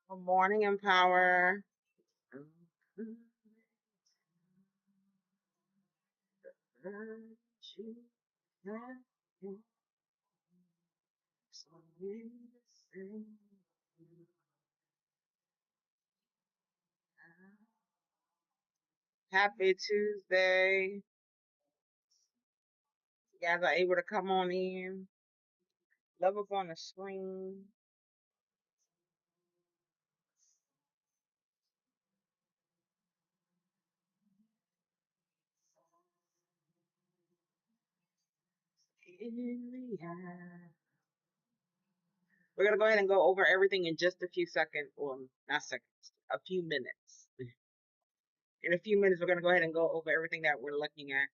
Good morning, Empower. Happy Tuesday. You guys are able to come on in. Love up on the screen. In the eye. We're gonna go ahead and go over everything in just a few seconds, or not seconds, a few minutes. In a few minutes, we're gonna go ahead and go over everything that we're looking at.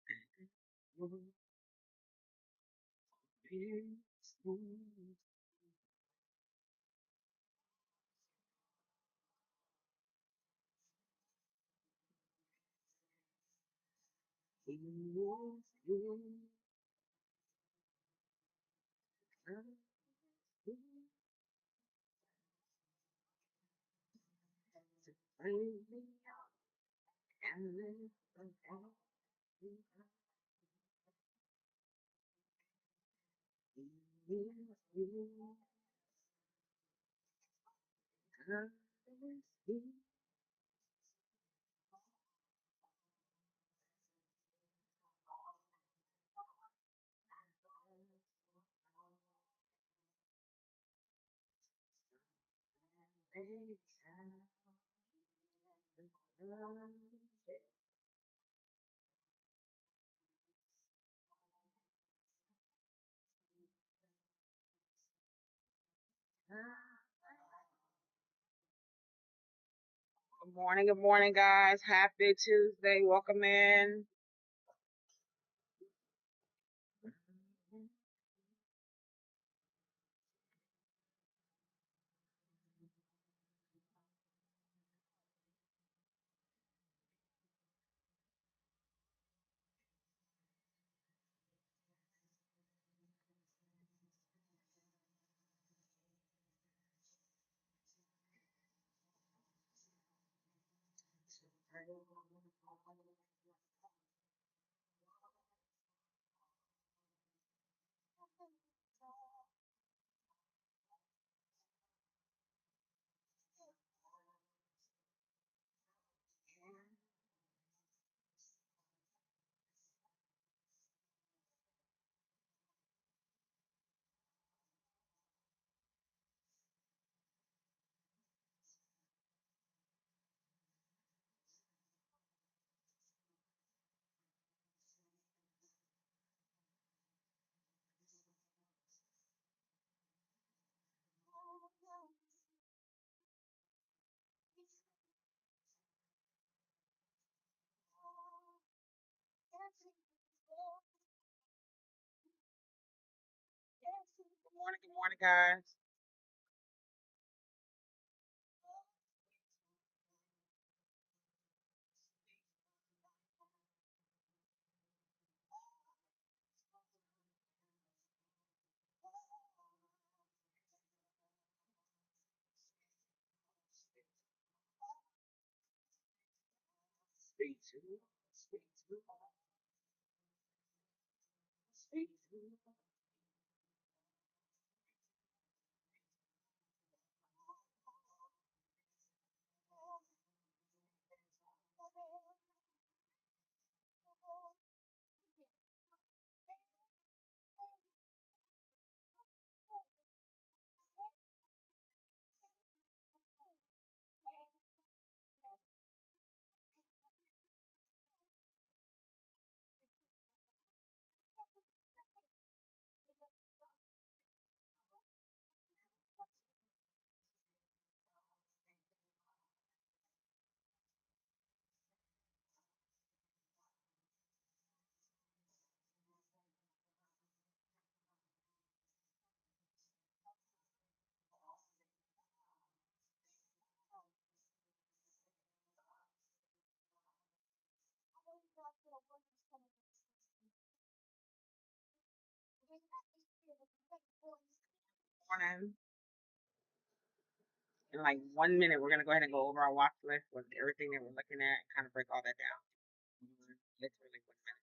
Good morning, guys. Happy Tuesday. Welcome in. Good morning, guys. Morning. In like 1 minute, we're gonna go ahead and go over our watch list with everything that we're looking at, kind of break all that down. Literally 1 minute.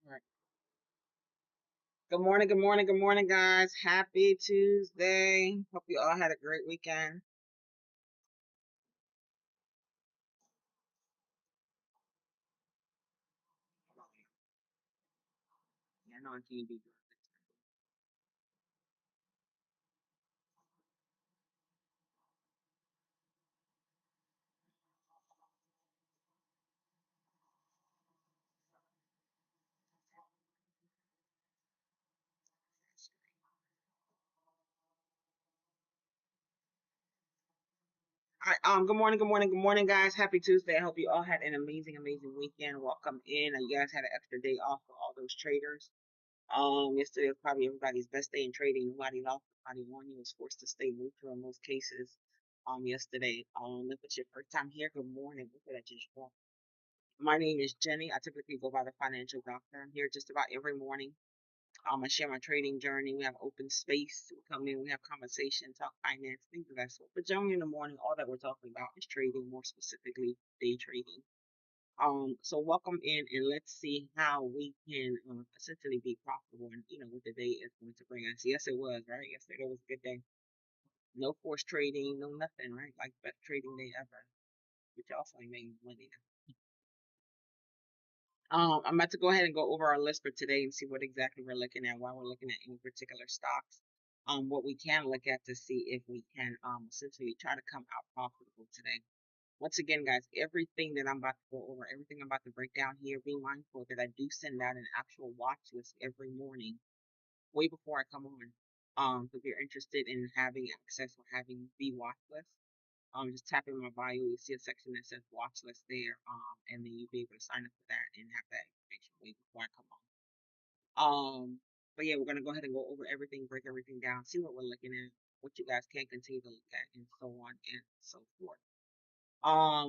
All right. Good morning, good morning, good morning, guys. Happy Tuesday. Hope you all had a great weekend. Yeah, I know I can't be good. All right, good morning, good morning, guys. Happy Tuesday. I hope you all had an amazing, amazing weekend. Welcome in. You guys had an extra day off for all those traders. Yesterday was probably everybody's best day in trading. Nobody lost, nobody won. You was forced to stay neutral in most cases. Yesterday. If it's your first time here, good morning. Look at that just dropped. My name is Jenny. I typically go by the financial doctor. I'm here just about every morning. I share my trading journey. We have open space. We come in, we have conversation, talk finance, things of that sort. But generally in the morning, all that we're talking about is trading, more specifically day trading. So welcome in, and let's see how we can essentially be profitable and what the day is going to bring us. Yes, it was, right? Yesterday was a good day. No force trading, no nothing, right? Like best trading day ever. Which also made money. I'm about to go ahead and go over our list for today and see what exactly we're looking at, why we're looking at any particular stocks. What we can look at to see if we can essentially try to come out profitable today. Once again, guys, everything that I'm about to go over, everything I'm about to break down here, be mindful that I do send out an actual watch list every morning, way before I come on. So if you're interested in having access or having the watch list, just tap in my bio, you see a section that says watch list there, and then you'll be able to sign up for that and have that information way before I come on. But yeah, we're gonna go ahead and go over everything, break everything down, see what we're looking at, what you guys can continue to look at, and so on and so forth.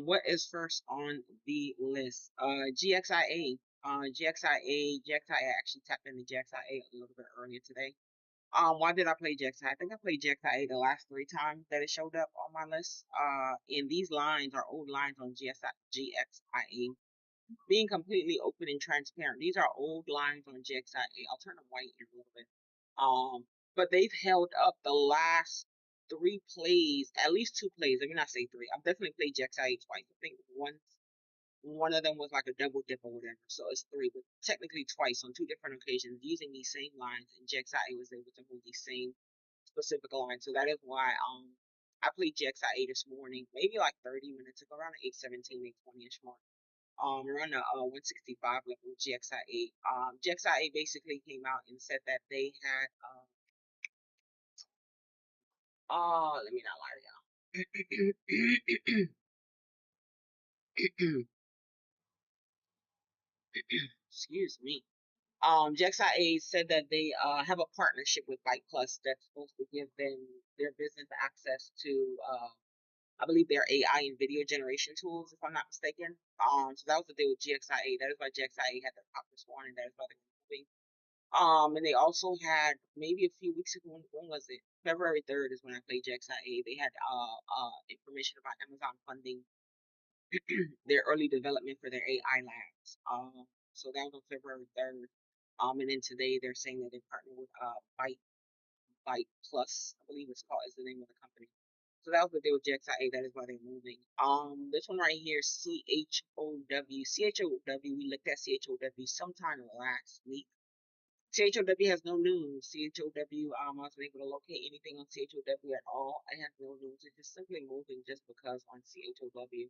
What is first on the list? GXIA. GXIA actually tapped into GXIA a little bit earlier today. Why did I play GXIA? I think I played GXIA the last 3 times that it showed up on my list. And these lines are old lines on GXIA. Being completely open and transparent. These are old lines on GXIA. I'll turn them white in a little bit. But they've held up the last 3 plays, at least 2 plays. Let me not say three. I've definitely played GXIA twice. I think once one of them was like a double dip or whatever, so it's three, but technically twice on 2 different occasions using these same lines, and GXIA was able to move these same specific lines. So that is why I played GXIA this morning, maybe like 30 minutes ago, around the 8:17, 8:20ish mark. Around the 165 level GXIA. GXIA basically came out and said that they had let me not lie to y'all. Excuse me. GXIA said that they have a partnership with Bite Plus that's supposed to give them their business access to I believe their AI and video generation tools, if I'm not mistaken. So that was the deal with GXIA. That is why GXIA had their pop this morning. That is why they're moving. And they also had maybe a few weeks ago. When was it? February 3rd is when I played GXIA. They had information about Amazon funding their early development for their AI labs. So that was on February 3rd. And then today they're saying that they partner with Byte Plus, I believe it's called, is the name of the company. So that was the deal with GXIA. That is why they're moving. This one right here, CHOW. CHOW. We looked at CHOW sometime last week. CHOW has no news. CHOW, I wasn't able to locate anything on CHOW at all. I have no news. It's just simply moving just because on CHOW.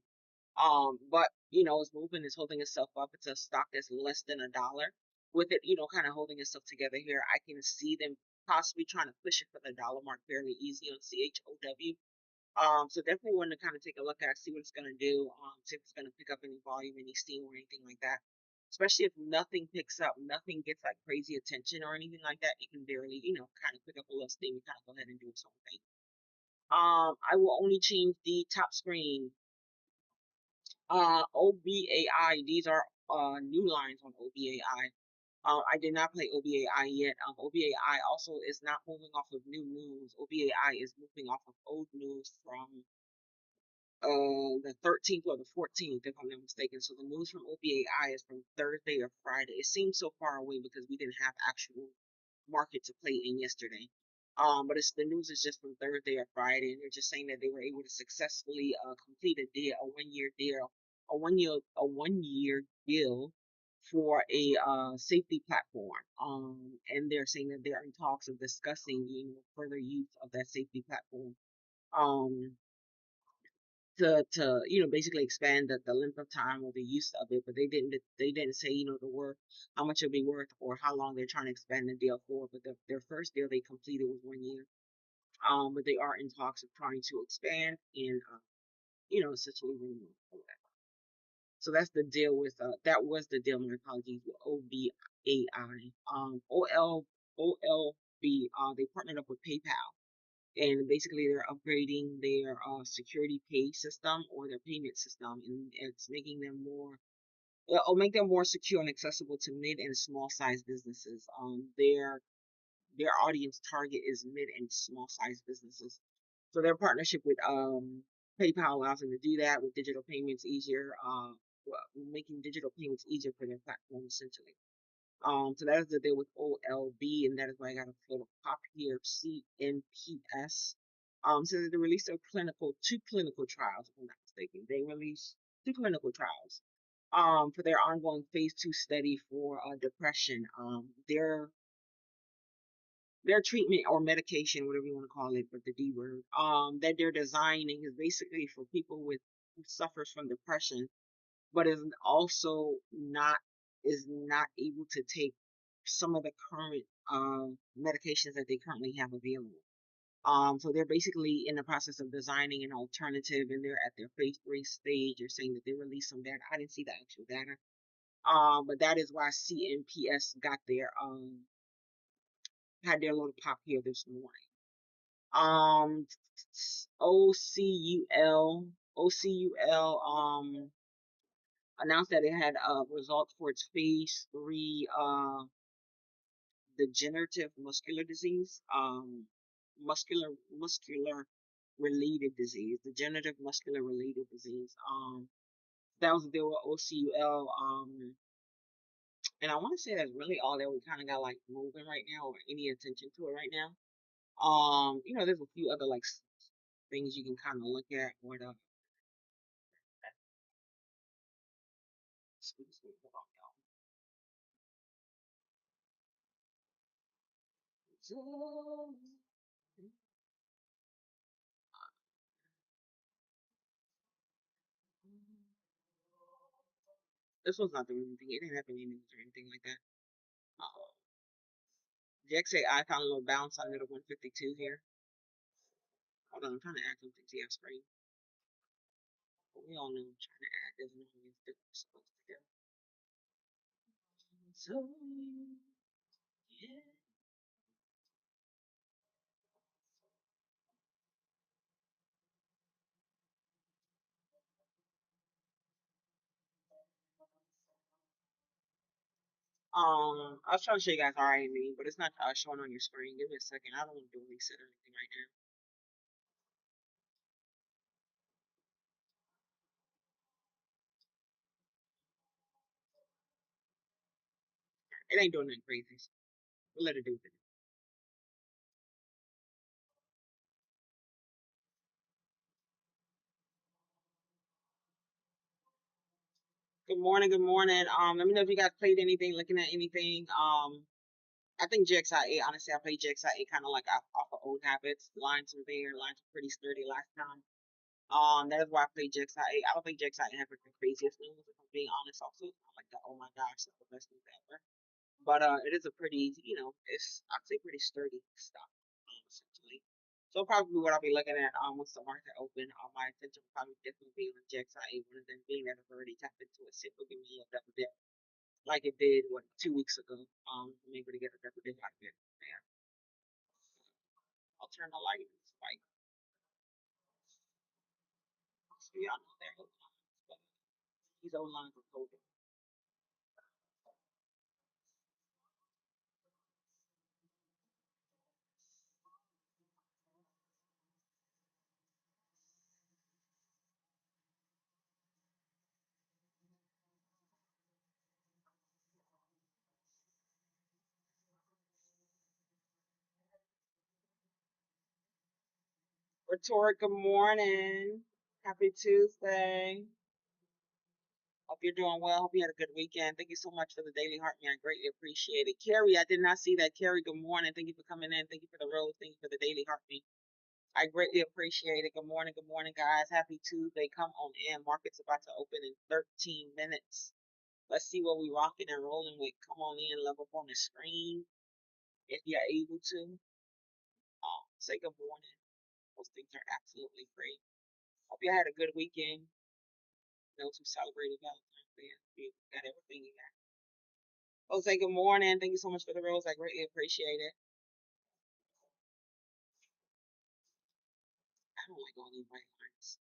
But it's moving, it's holding itself up. It's a stock that's less than $1. with it, kind of holding itself together here, I can see them possibly trying to push it for the dollar mark fairly easy on CHOW. So definitely want to kind of take a look at, see what it's going to do, see if it's going to pick up any volume, any steam, or anything like that. Especially if nothing picks up, nothing gets like crazy attention or anything like that, it can barely, kind of pick up a little steam and kind of go ahead and do its own thing. I will only change the top screen. OBAI, these are new lines on OBAI. I did not play OBAI yet. OBAI also is not moving off of new news. OBAI is moving off of old news from the 13th or the 14th, if I'm not mistaken. So the news from OBAI is from Thursday or Friday. It seems so far away because we didn't have actual market to play in yesterday. But it's the news is just from Thursday or Friday, and they're just saying that they were able to successfully complete a deal, a one year deal for a safety platform. And they're saying that they're in talks of discussing, further use of that safety platform. Um, to basically expand the length of time or the use of it, but they didn't say the worth, how much it'll be worth, or how long they're trying to expand the deal for. But their first deal they completed was 1 year. But they are in talks of trying to expand and essentially renew. So that's the deal with that was the deal. My apologies, with OBAI. OLB, they partnered up with PayPal, and basically they're upgrading their security pay system or their payment system, and it's making them more, it'll make them more secure and accessible to mid and small size businesses. Their audience target is mid and small size businesses, so their partnership with PayPal allows them to do that with digital payments easier, making digital payments easier for their platform essentially. So that is the deal with OLB, and that is why I got a little pop here, CNPS. So they released two clinical trials, if I'm not mistaken. They released two clinical trials for their ongoing phase 2 study for depression. Their treatment or medication, whatever you want to call it, but the D word, that they're designing is basically for people who suffers from depression, but is not able to take some of the current medications that they currently have available. So they're basically in the process of designing an alternative, and they're at their phase 3 stage. They're saying that they released some data. I didn't see the actual data. But that is why CNPS got their had their little pop here this morning. OCUL announced that it had results for its phase 3 degenerative muscular disease, muscular related disease, degenerative muscular related disease. That was the deal with OCUL. And I want to say that's really all that we kind of got like moving right now, or any attention to it right now. There's a few other like things you can kind of look at. What excuse me, hold on, y'all. This was not the anything. It didn't have any news or anything like that. Uh, GXAI found a little bounce under the 152 here. Hold on, I'm trying to add something to your screen. But we all know trying to add doesn't always do what it's supposed to do. So, yeah. I was trying to show you guys RIME, but it's not showing on your screen. Give me a second. I don't want to do a reset or anything right now. It ain't doing nothing crazy. We'll let it do it. Good morning, good morning. Let me know if you guys played anything, looking at anything. I think GXIA, honestly, I played GXIA kind of like off of old habits. Lines were there, lines were pretty sturdy last time. That is why I played GXIA. I don't think GXIA have the craziest news, if I'm being honest. Also, it's not like the oh my gosh, that's the best news ever. But it is a pretty, it's I'd say pretty sturdy stock, essentially. So probably what I'll be looking at once the market open, my attention will probably definitely be on JXIA, one of them being that I've already tapped into it, see if it'll give me a double dip like it did 2 weeks ago. I'm able to get a double dip out of it. Yeah, I'll turn the light and like so y'all know their old lines, but these old lines are holding. Rhetoric, good morning. Happy Tuesday. Hope you're doing well. Hope you had a good weekend. Thank you so much for the daily heart me. I greatly appreciate it. Carrie, I did not see that. Carrie, good morning. Thank you for coming in. Thank you for the rose. Thank you for the daily heart me. I greatly appreciate it. Good morning, guys. Happy Tuesday. Come on in. Market's about to open in 13 minutes. Let's see what we rocking and rolling with. Come on in, love up on the screen if you're able to. Say good morning. Those things are absolutely free. Hope you had a good weekend. Those who celebrated Valentine's Day, you got everything you got. Jose, good morning. Thank you so much for the rose. I greatly appreciate it. I don't like all these white lines.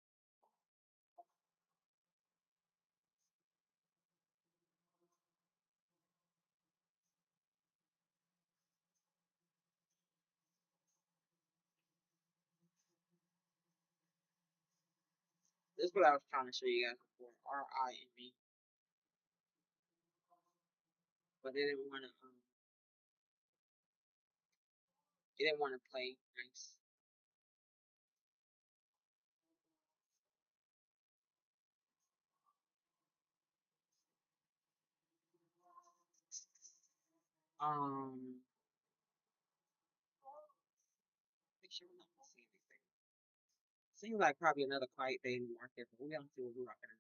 This is what I was trying to show you guys before. RIME. But it didn't want to play nice. Make sure we're not missing anything. Seems like probably another quiet day in the market, but we don't see what we're rocking.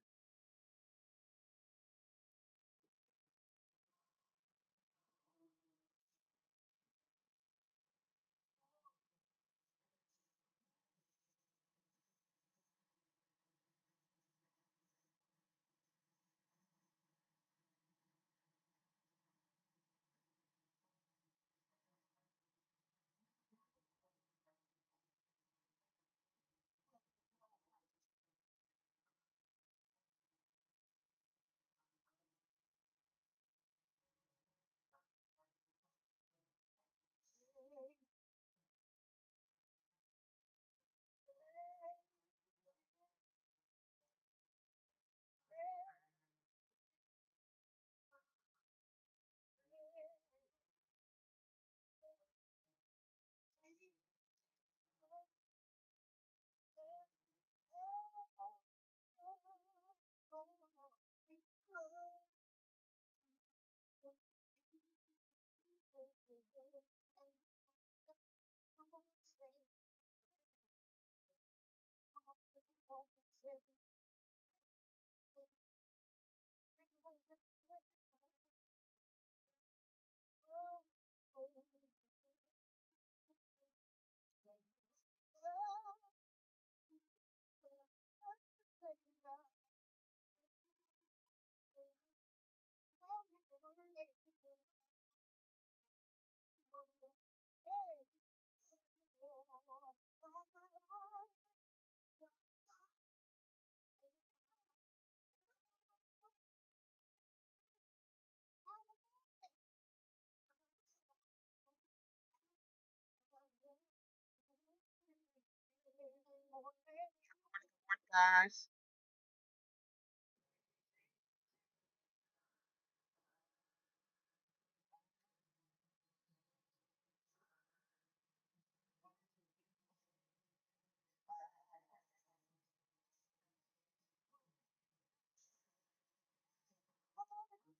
Guys,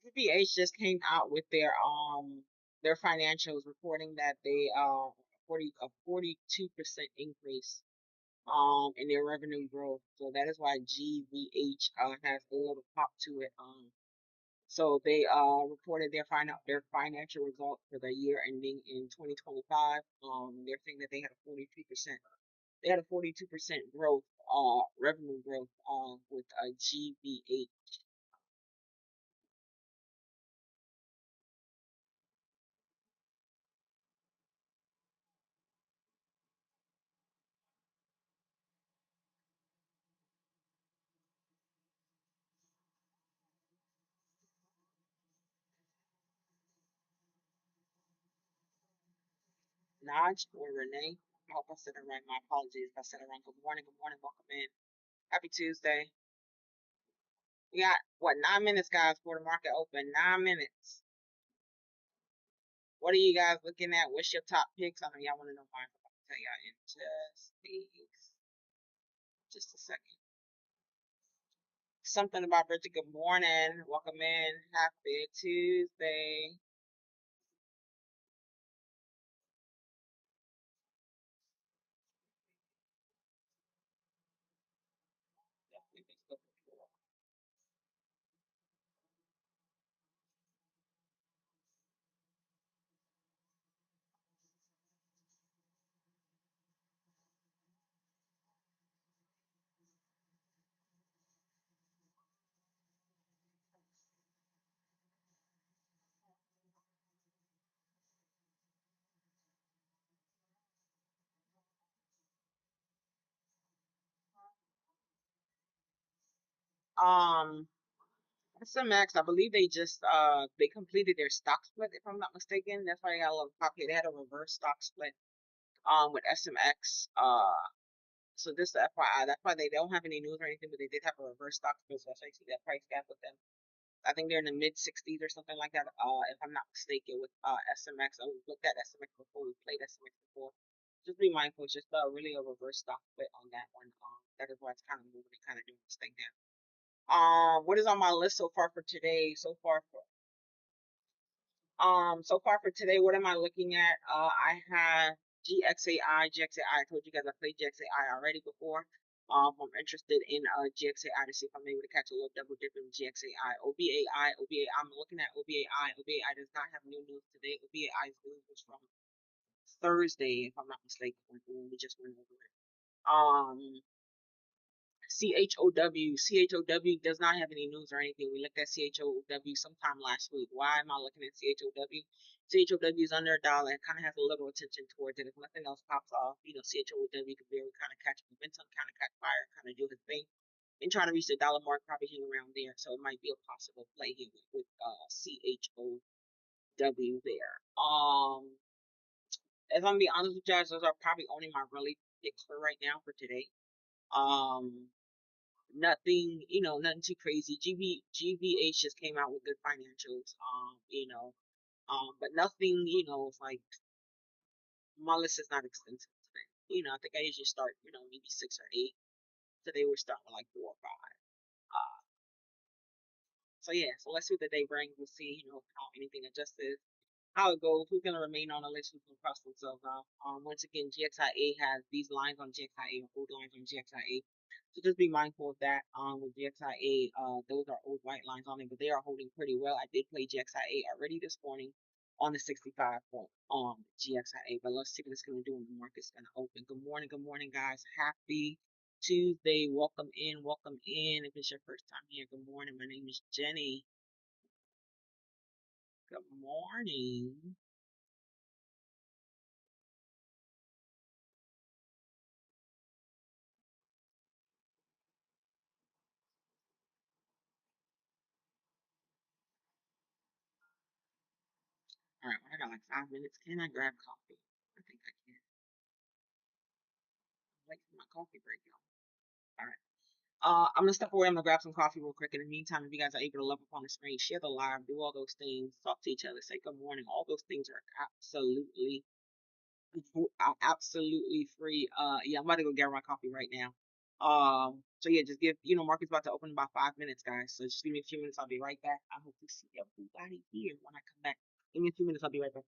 UBH just came out with their financials reporting that they 42% increase in their revenue growth. So that is why GVH has a little pop to it. So they reported their financial results for the year ending in 2025. They're saying that they had a 42% growth, revenue growth, with a GBH. Naj or Renee. I hope I said it right. My apologies if I said it wrong. Good morning, welcome in. Happy Tuesday. We got what 9 minutes, guys, for the market open. 9 minutes. What are you guys looking at? What's your top picks? I know y'all want to know mine. I'll tell y'all in just a second. Something about Bridget. Good morning. Welcome in. Happy Tuesday. Um, SMX, I believe they completed their stock split, if I'm not mistaken. That's why they got a little popular. They had a reverse stock split with SMX. So just the FYI, that's why they don't have any news or anything, but they did have a reverse stock split, so that's why you see that price gap with them. I think they're in the mid 60s or something like that. If I'm not mistaken, with SMX. I looked at SMX before, we played SMX before. Just be mindful. It's just really a reverse stock split on that one. That is why it's kind of moving and kind of doing this thing there. What is on my list so far for today? So far for today, what am I looking at? I have GXAI. GXAI, I told you guys I played GXAI already before. I'm interested in GXAI to see if I'm able to catch a little double dip in GXAI. OBAI, I'm looking at OBAI. OBAI does not have new news today. OBAI's news was from Thursday, if I'm not mistaken, when we just went over it. CHOW does not have any news or anything. We looked at CHOW sometime last week. Why am I looking at CHOW? CHOW is under $1 and kind of has a little attention towards it. If nothing else pops off, CHOW could be able to kind of catch momentum, kind of catch fire, kind of do his thing, and trying to reach the dollar mark, probably hang around there. So it might be a possible play here with CHOW there. As I'm gonna be honest with you guys, those are probably only my really picks for right now for today. Um, Nothing, nothing too crazy. GBH just came out with good financials. But nothing, it's like my list is not extensive today. I think I usually start, maybe 6 or 8. Today we're starting with like 4 or 5. Uh, so yeah, so let's see what the day brings. We'll see, how anything adjusts, how it goes, who's going to remain on the list, who's going to cross themselves out. Once again, GXIA has these lines on GXIA, old lines on GXIA. So just be mindful of that. With GXIA, those are old white lines on it, but they are holding pretty well. I did play GXIA already this morning on the 65 point GXIA, but let's see what it's going to do when the market's going to open. Good morning, guys. Happy Tuesday. Welcome in, welcome in. If it's your first time here, good morning. My name is Jenny. Good morning. All right, well, I got like 5 minutes. Can I grab coffee? I think I can. I'm late for my coffee break, y'all. All right. I'm gonna step away. I'm gonna grab some coffee real quick. In the meantime, if you guys are able to love up on the screen, share the live, do all those things, talk to each other, say good morning. All those things are absolutely free. Yeah, I'm about to go get my coffee right now. So yeah, just give Market's about to open in about 5 minutes, guys. So just give me a few minutes. I'll be right back. I hope to see everybody here when I come back. Give me a few minutes. I'll be right back.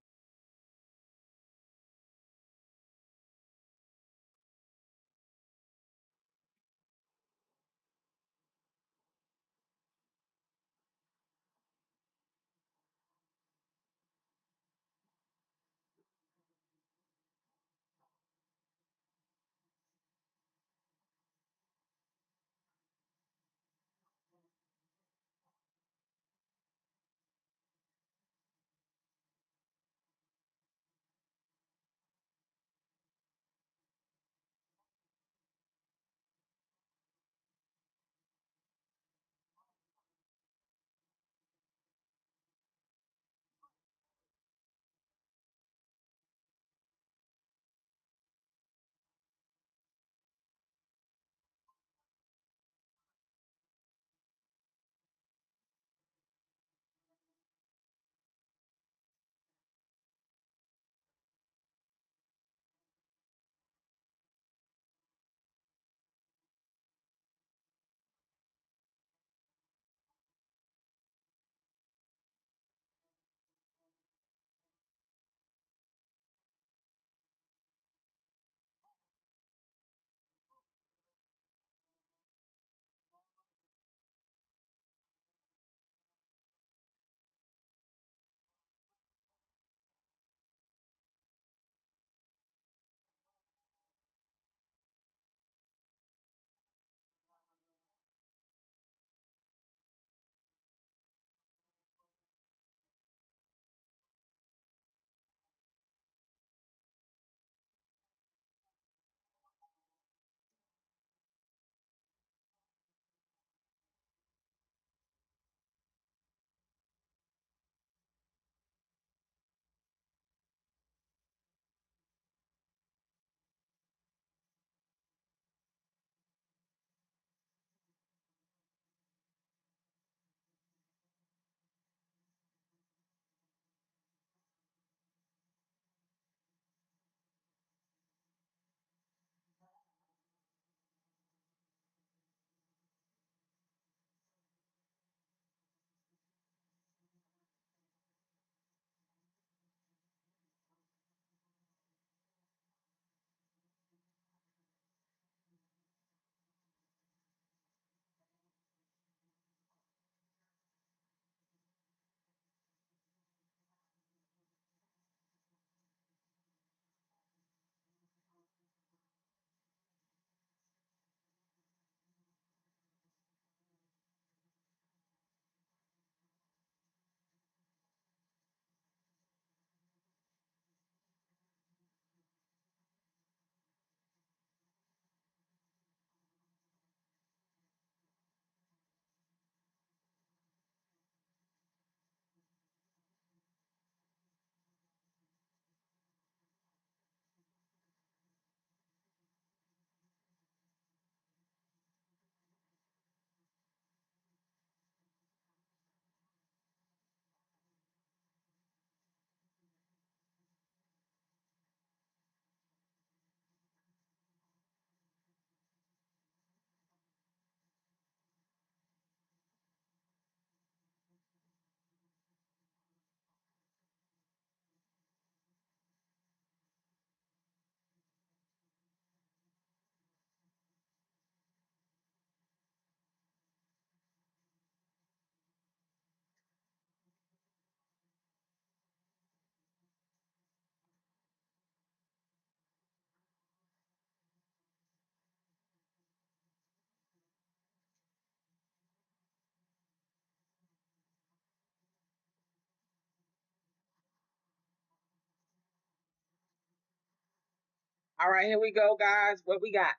All right, here we go, guys. What we got?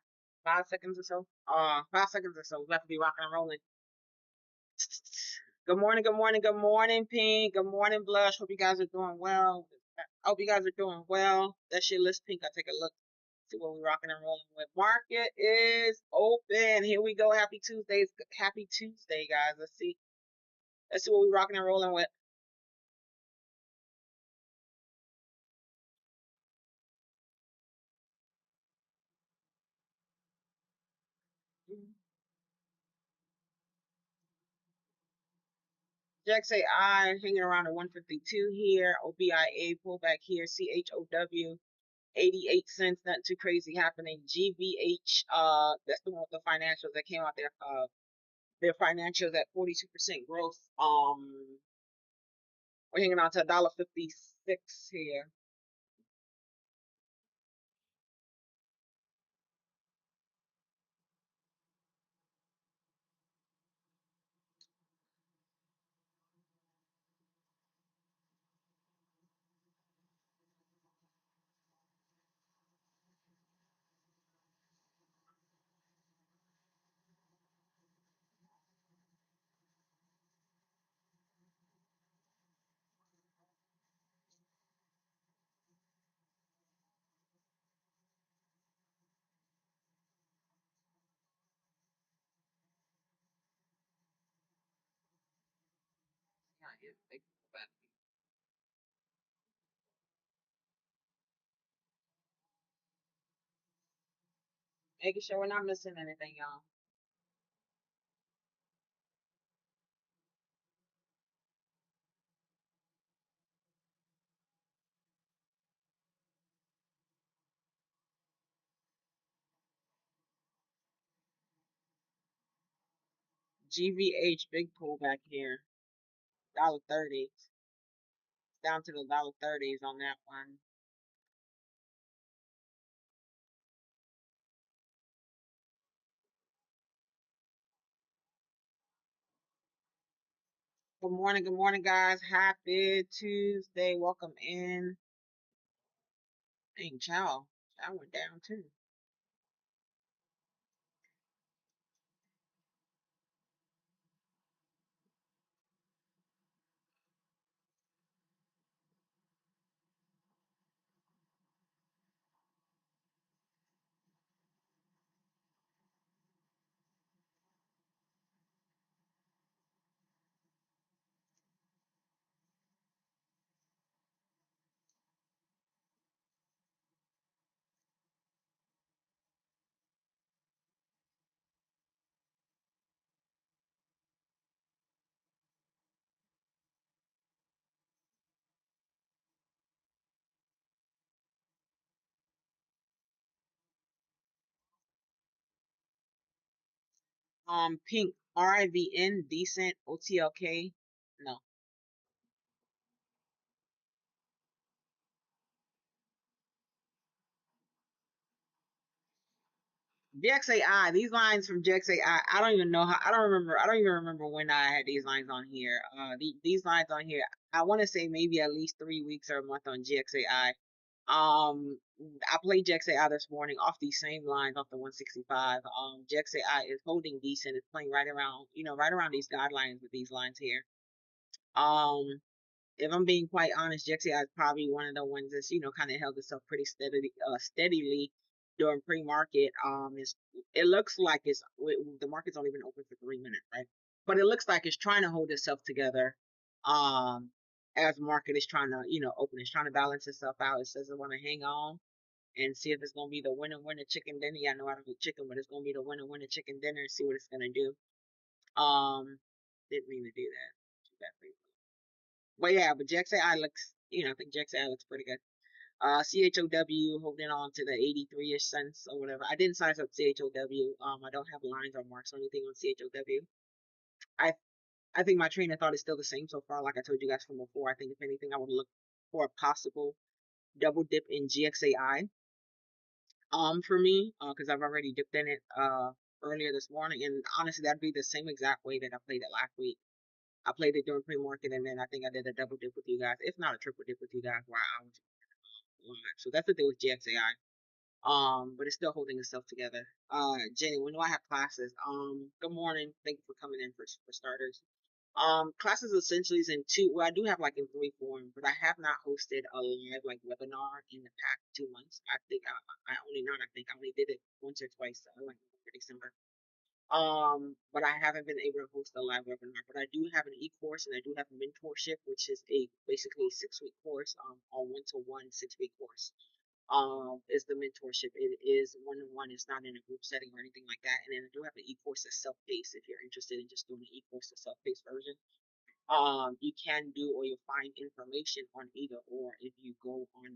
5 seconds or so. 5 seconds or so. We have to be rocking and rolling. Good morning, good morning, good morning, Pink. Good morning, Blush. Hope you guys are doing well. I hope you guys are doing well. That's your list, Pink. I'll take a look, see what we're rocking and rolling with. Market is open. Here we go. Happy Tuesdays. Happy Tuesday, guys. Let's see. Let's see what we're rocking and rolling with. JXAI hanging around at 152 here. OBIA pullback here. CHOW 88 cents. Nothing too crazy happening. GVH, that's the one with the financials that came out there. Their financials at 42% growth. We're hanging on to $1.56 here. Making sure we're not missing anything, y'all. GVH big pullback here. $1.30. Down to the $1.30s on that one. Good morning, guys. Happy Tuesday. Welcome in. Dang, Chow. Chow went down too. Pink, RIVN, decent, OTLK, no. GXAI, these lines from GXAI, I don't even know how, I don't even remember when I had these lines on here. These lines on here, I want to say maybe at least 3 weeks or a month on GXAI. I played GXAI this morning off these same lines off the 165. GXAI is holding decent. It's playing right around, right around these guidelines with these lines here. Um, if I'm being quite honest, JXAI is probably one of the ones that's kind of held itself pretty steadily during pre-market. It looks like the market's only been open for 3 minutes, right? But it looks like it's trying to hold itself together. Um, as market is trying to open, it's trying to balance itself out. It says it want to hang on and see if it's gonna be the winner chicken dinner. Yeah, I know I don't eat chicken, but it's gonna be the winner chicken dinner. See what it's gonna do. Um, didn't mean to do that. Too bad for you. But yeah, but JXAI looks, I think JXAI looks pretty good. CHOW holding on to the 83-ish cents or whatever. I didn't size up CHOW. I don't have lines or marks or anything on CHOW. I I think my train of thought is still the same so far. Like I told you guys from before, I think if anything, I would look for a possible double dip in GXAI. For me, because I've already dipped in it earlier this morning, and honestly, that'd be the same exact way that I played it last week. I played it during pre-market, and then I think I did a double dip with you guys, if not a triple dip with you guys, while I was live. So that's the thing with GXAI. But it's still holding itself together. Jenny, when do I have classes? Good morning. Thank you for coming in for starters. Classes essentially is in two. Well, I do have like in three form, but I have not hosted a live like webinar in the past 2 months. I think I only not. I think I only did it once or twice, like for December. But I haven't been able to host a live webinar. But I do have an e-course and I do have a mentorship, which is a basically a 6 week course, on one-to-one 6 week course. Is the mentorship. It is one-on-one. It's not in a group setting or anything like that. And then I do have an e-course that's self-paced if you're interested in just doing an e-course, a self-paced version. You can do, or you'll find information on either or if you go on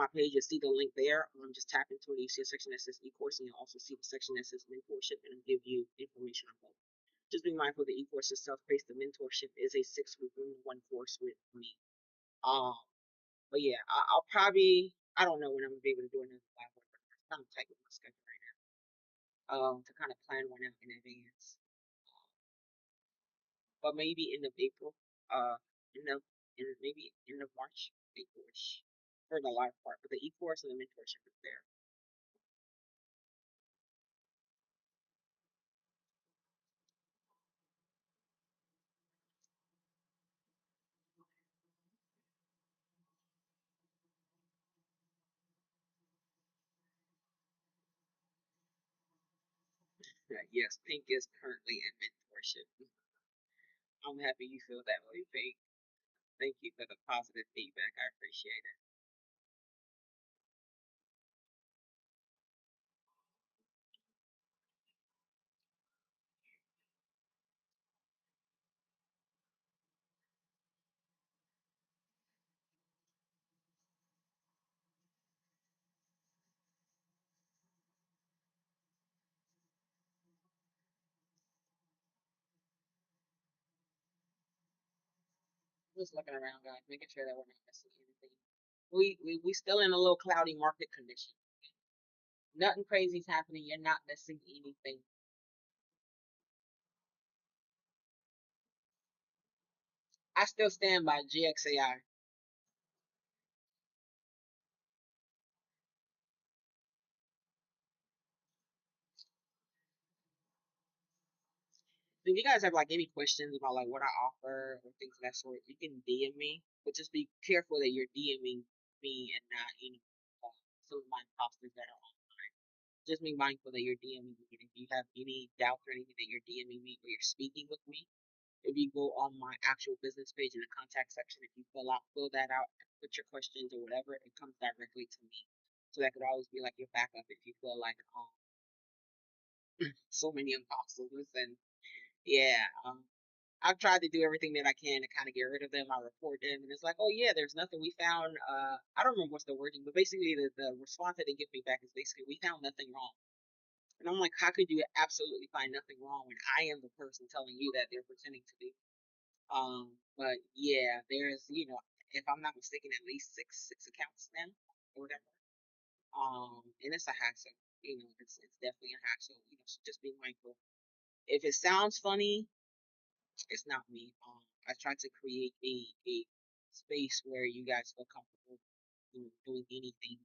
my page, you'll see the link there. Just tap into it. You see a section that says e-course, and you'll also see the section that says mentorship, and it'll give you information on both. Just be mindful the e-course is self-paced. The mentorship is a 6 week one course with me. Um, but yeah, I'll probably, I don't know when I'm gonna be able to do another live webinar. I'm kind of tight with my schedule right now. To kind of plan one out in advance. But maybe end of April. In the in maybe end of March, April-ish for the live part. But the e-course and the mentorship is there. Yes, Pink is currently in mentorship. I'm happy you feel that way, Pink. Thank you for the positive feedback. I appreciate it. Just looking around, guys, making sure that we're not missing anything. We still in a little cloudy market condition. Nothing crazy's happening. You're not missing anything. I still stand by GXAI. If you guys have like any questions about like what I offer or things of that sort, you can DM me. But just be careful that you're DMing me and not, some of my imposters that are on. Just be mindful that you're DMing me. And if you have any doubts or anything that you're DMing me or you're speaking with me, if you go on my actual business page in the contact section, if you fill that out, put your questions or whatever, it comes directly to me. So that could always be like your backup if you feel like so many imposters. And yeah, I've tried to do everything that I can to kind of get rid of them. I report them, and it's like, oh yeah, there's nothing we found. I don't remember what's the wording, but basically the response that they give me back is basically, we found nothing wrong. And I'm like, how could you absolutely find nothing wrong when I am the person telling you that they're pretending to be? But yeah, there's, if I'm not mistaken, at least six accounts now or whatever. And it's a hassle. It's definitely a hassle. So just be mindful. If it sounds funny, it's not me. I try to create a space where you guys feel comfortable, doing anything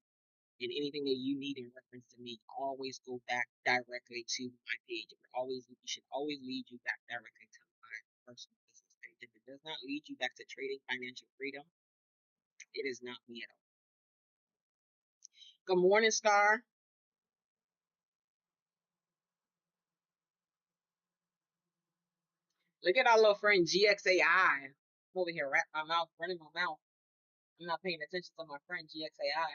and anything that you need in reference to me. Always go back directly to my page. You should always lead you back directly to my personal business page. If it does not lead you back to trading financial freedom, it is not me at all. Good morning, Star. Look at our little friend GXAI. I'm over here, running my mouth. I'm not paying attention to my friend GXAI.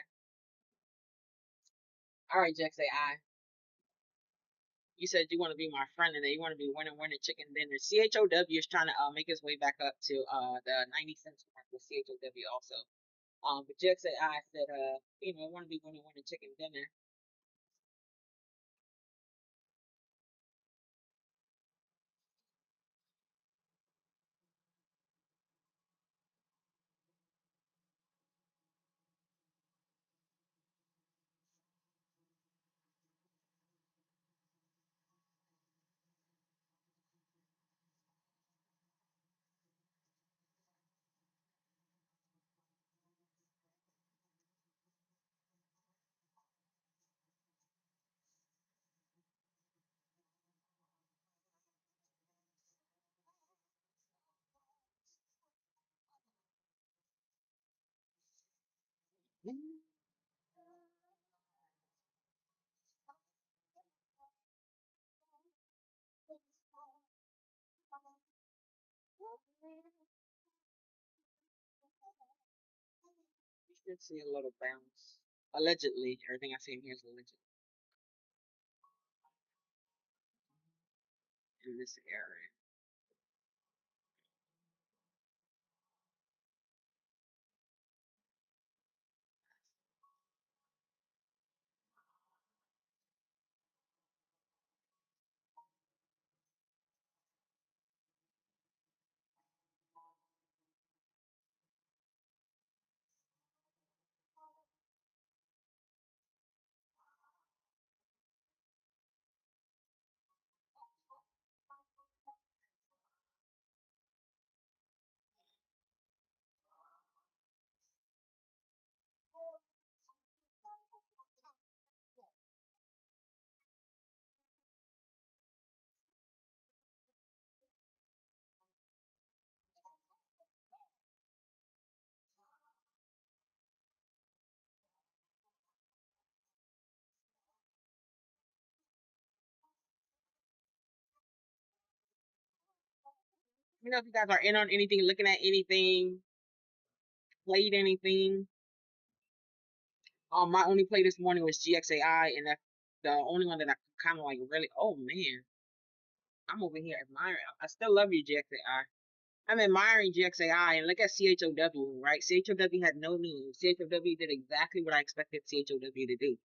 All right, GXAI. You said you want to be my friend and then you want to be winning chicken dinner. CHOW is trying to make his way back up to the 90 cents mark with CHOW also. But GXAI said I want to be winning chicken dinner. You should see a little bounce. Allegedly, everything I see in here is alleged in this area. Let me know if you guys are in on anything, looking at anything, played anything. My only play this morning was GXAI, and that's the only one that I kind of like really. Oh man, I'm over here admiring. I still love you, GXAI. I'm admiring GXAI, and look at CHOW, right? CHOW had no news. CHOW did exactly what I expected CHOW to do.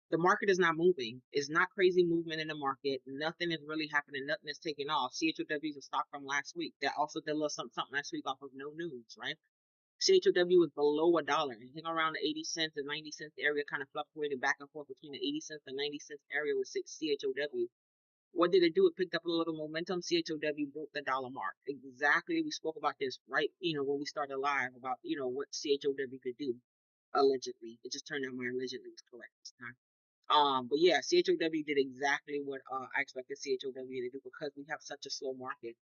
The market is not moving. It's not crazy movement in the market. Nothing is really happening. Nothing is taking off. CHOW is a stock from last week that also did a little something, something last week off of no news, right? CHOW was below $1. I think around the 80 cents and 90 cents area, kind of fluctuated back and forth between the 80 cents and 90 cents area with CHOW. What did it do? It picked up a little momentum. CHOW broke the dollar mark. Exactly. We spoke about this, right? When we started live about, what CHOW could do, allegedly. It just turned out my allegedly was correct this time. But yeah, CHOW did exactly what I expected CHOW to do because we have such a slow market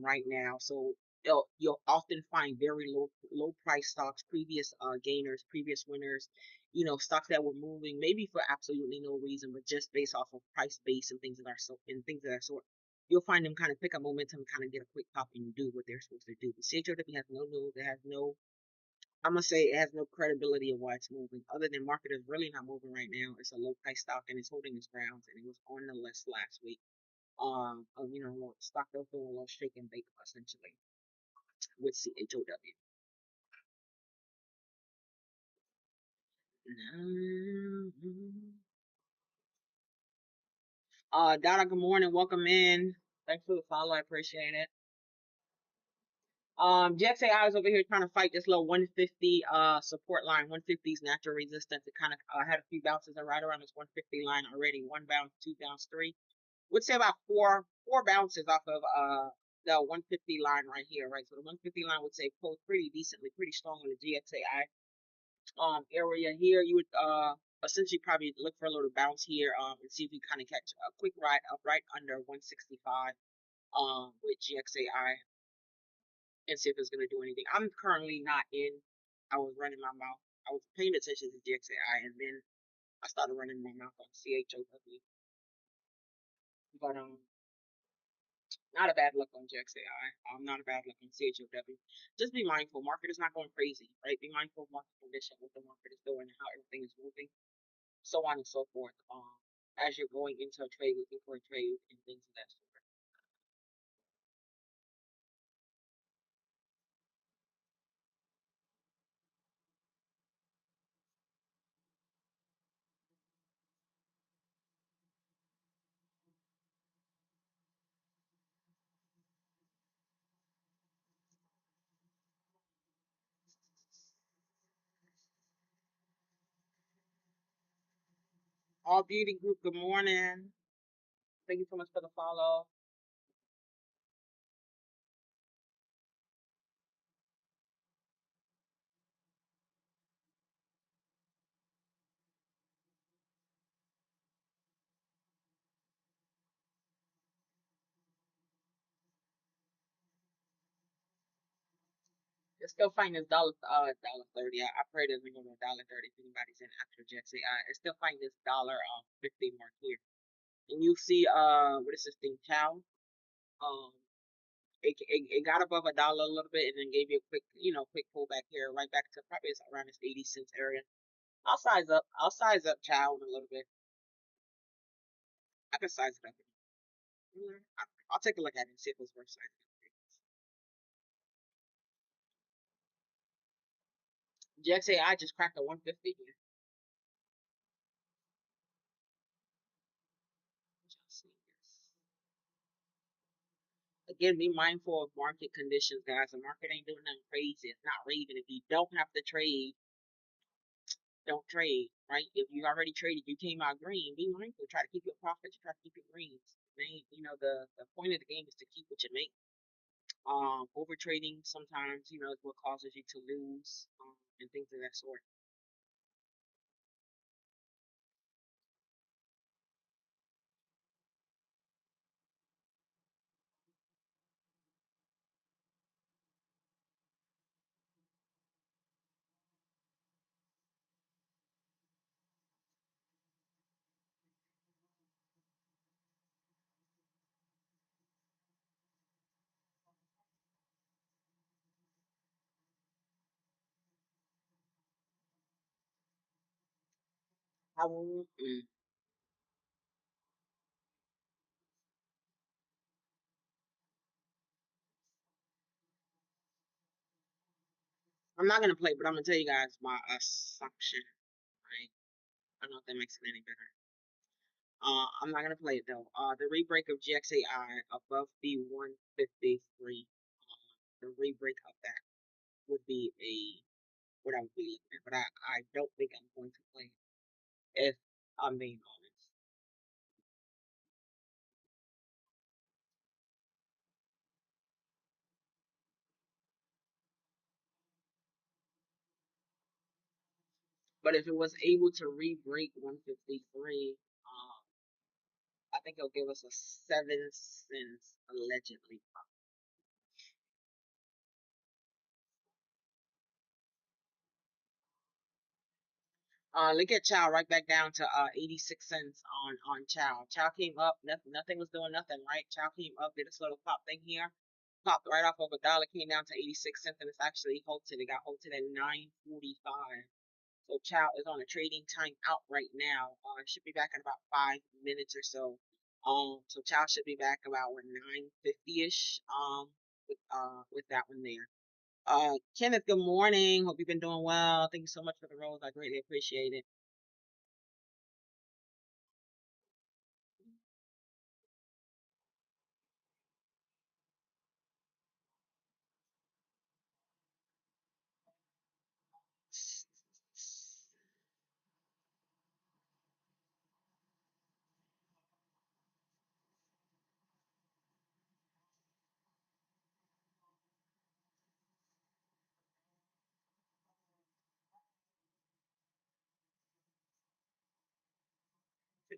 right now. So you'll often find very low price stocks, previous gainers, previous winners, stocks that were moving maybe for absolutely no reason, but just based off of price base and things that are sort. You'll find them kind of pick up momentum, kind of get a quick pop and do what they're supposed to do. But CHOW has no news, it has no I'm gonna say it has no credibility of why it's moving, other than market is really not moving right now. It's a low price stock and it's holding its grounds, and it was on the list last week. Stock that was doing a little shake and bake essentially with CHOW. Donna, good morning, welcome in. Thanks for the follow, I appreciate it. GXAI is over here trying to fight this low 150 support line. 150's natural resistance. It kind of had a few bounces and right around this 150 line already. One bounce, two bounce, three. Would say about four bounces off of the 150 line right here, right? So the 150 line would say pulled pretty decently, pretty strong on the GXAI area here. You would essentially probably look for a little bounce here and see if you kind of catch a quick ride up right under 165 with GXAI and see if it's going to do anything. I'm currently not in. I was running my mouth. I was paying attention to GXAI, and then I started running my mouth on CHOW. But not a bad look on GXAI. Not a bad look on CHOW. Just be mindful. Market is not going crazy, right? Be mindful of market condition, what the market is doing, how everything is moving, so on and so forth. As you're going into a trade, looking for a trade, and things of that sort. All Beauty Group, good morning. Thank you so much for the follow. It's still fighting this $1.30. I pray that we go to $1.30 if anybody's in after GXAI. It's still fighting this $1.50 mark here. And you see what is this thing, Chow? Um It got above $1 a little bit and then gave you a quick, quick pullback here, right back to probably it's around this 80 cents area. I'll size up. I'll size up Chow in a little bit. I can size it up. I'll take a look at it and see if it's worth sizing up. GXAI just cracked a 150 here. Again, be mindful of market conditions, guys. The market ain't doing nothing crazy. It's not raving. If you don't have to trade, don't trade, right? If you already traded, you came out green, be mindful. Try to keep your profits, try to keep your greens. The point of the game is to keep what you make. Over trading sometimes, is what causes you to lose, and things of that sort. I will, I'm not gonna play, but I'm gonna tell you guys my assumption. Right? I don't know if that makes it any better. I'm not gonna play it though. The rebreak of GXAI above the 153. The rebreak of that would be what I would be looking at, but I don't think I'm going to play it if I'm being honest. But if it was able to re-break 153, I think it'll give us a 7 cents allegedly. Look at Chow right back down to 86 cents on Chow. Chow came up, nothing was doing nothing, right? Chow came up, did this little pop thing here, popped right off of $1, came down to 86 cents, and it's actually halted. It got halted at 9.45. So Chow is on a trading time out right now. It should be back in about 5 minutes or so. So Chow should be back about 9:50ish. With that one there. Kenneth, good morning. Hope you've been doing well. Thank you so much for the rose. I greatly appreciate it.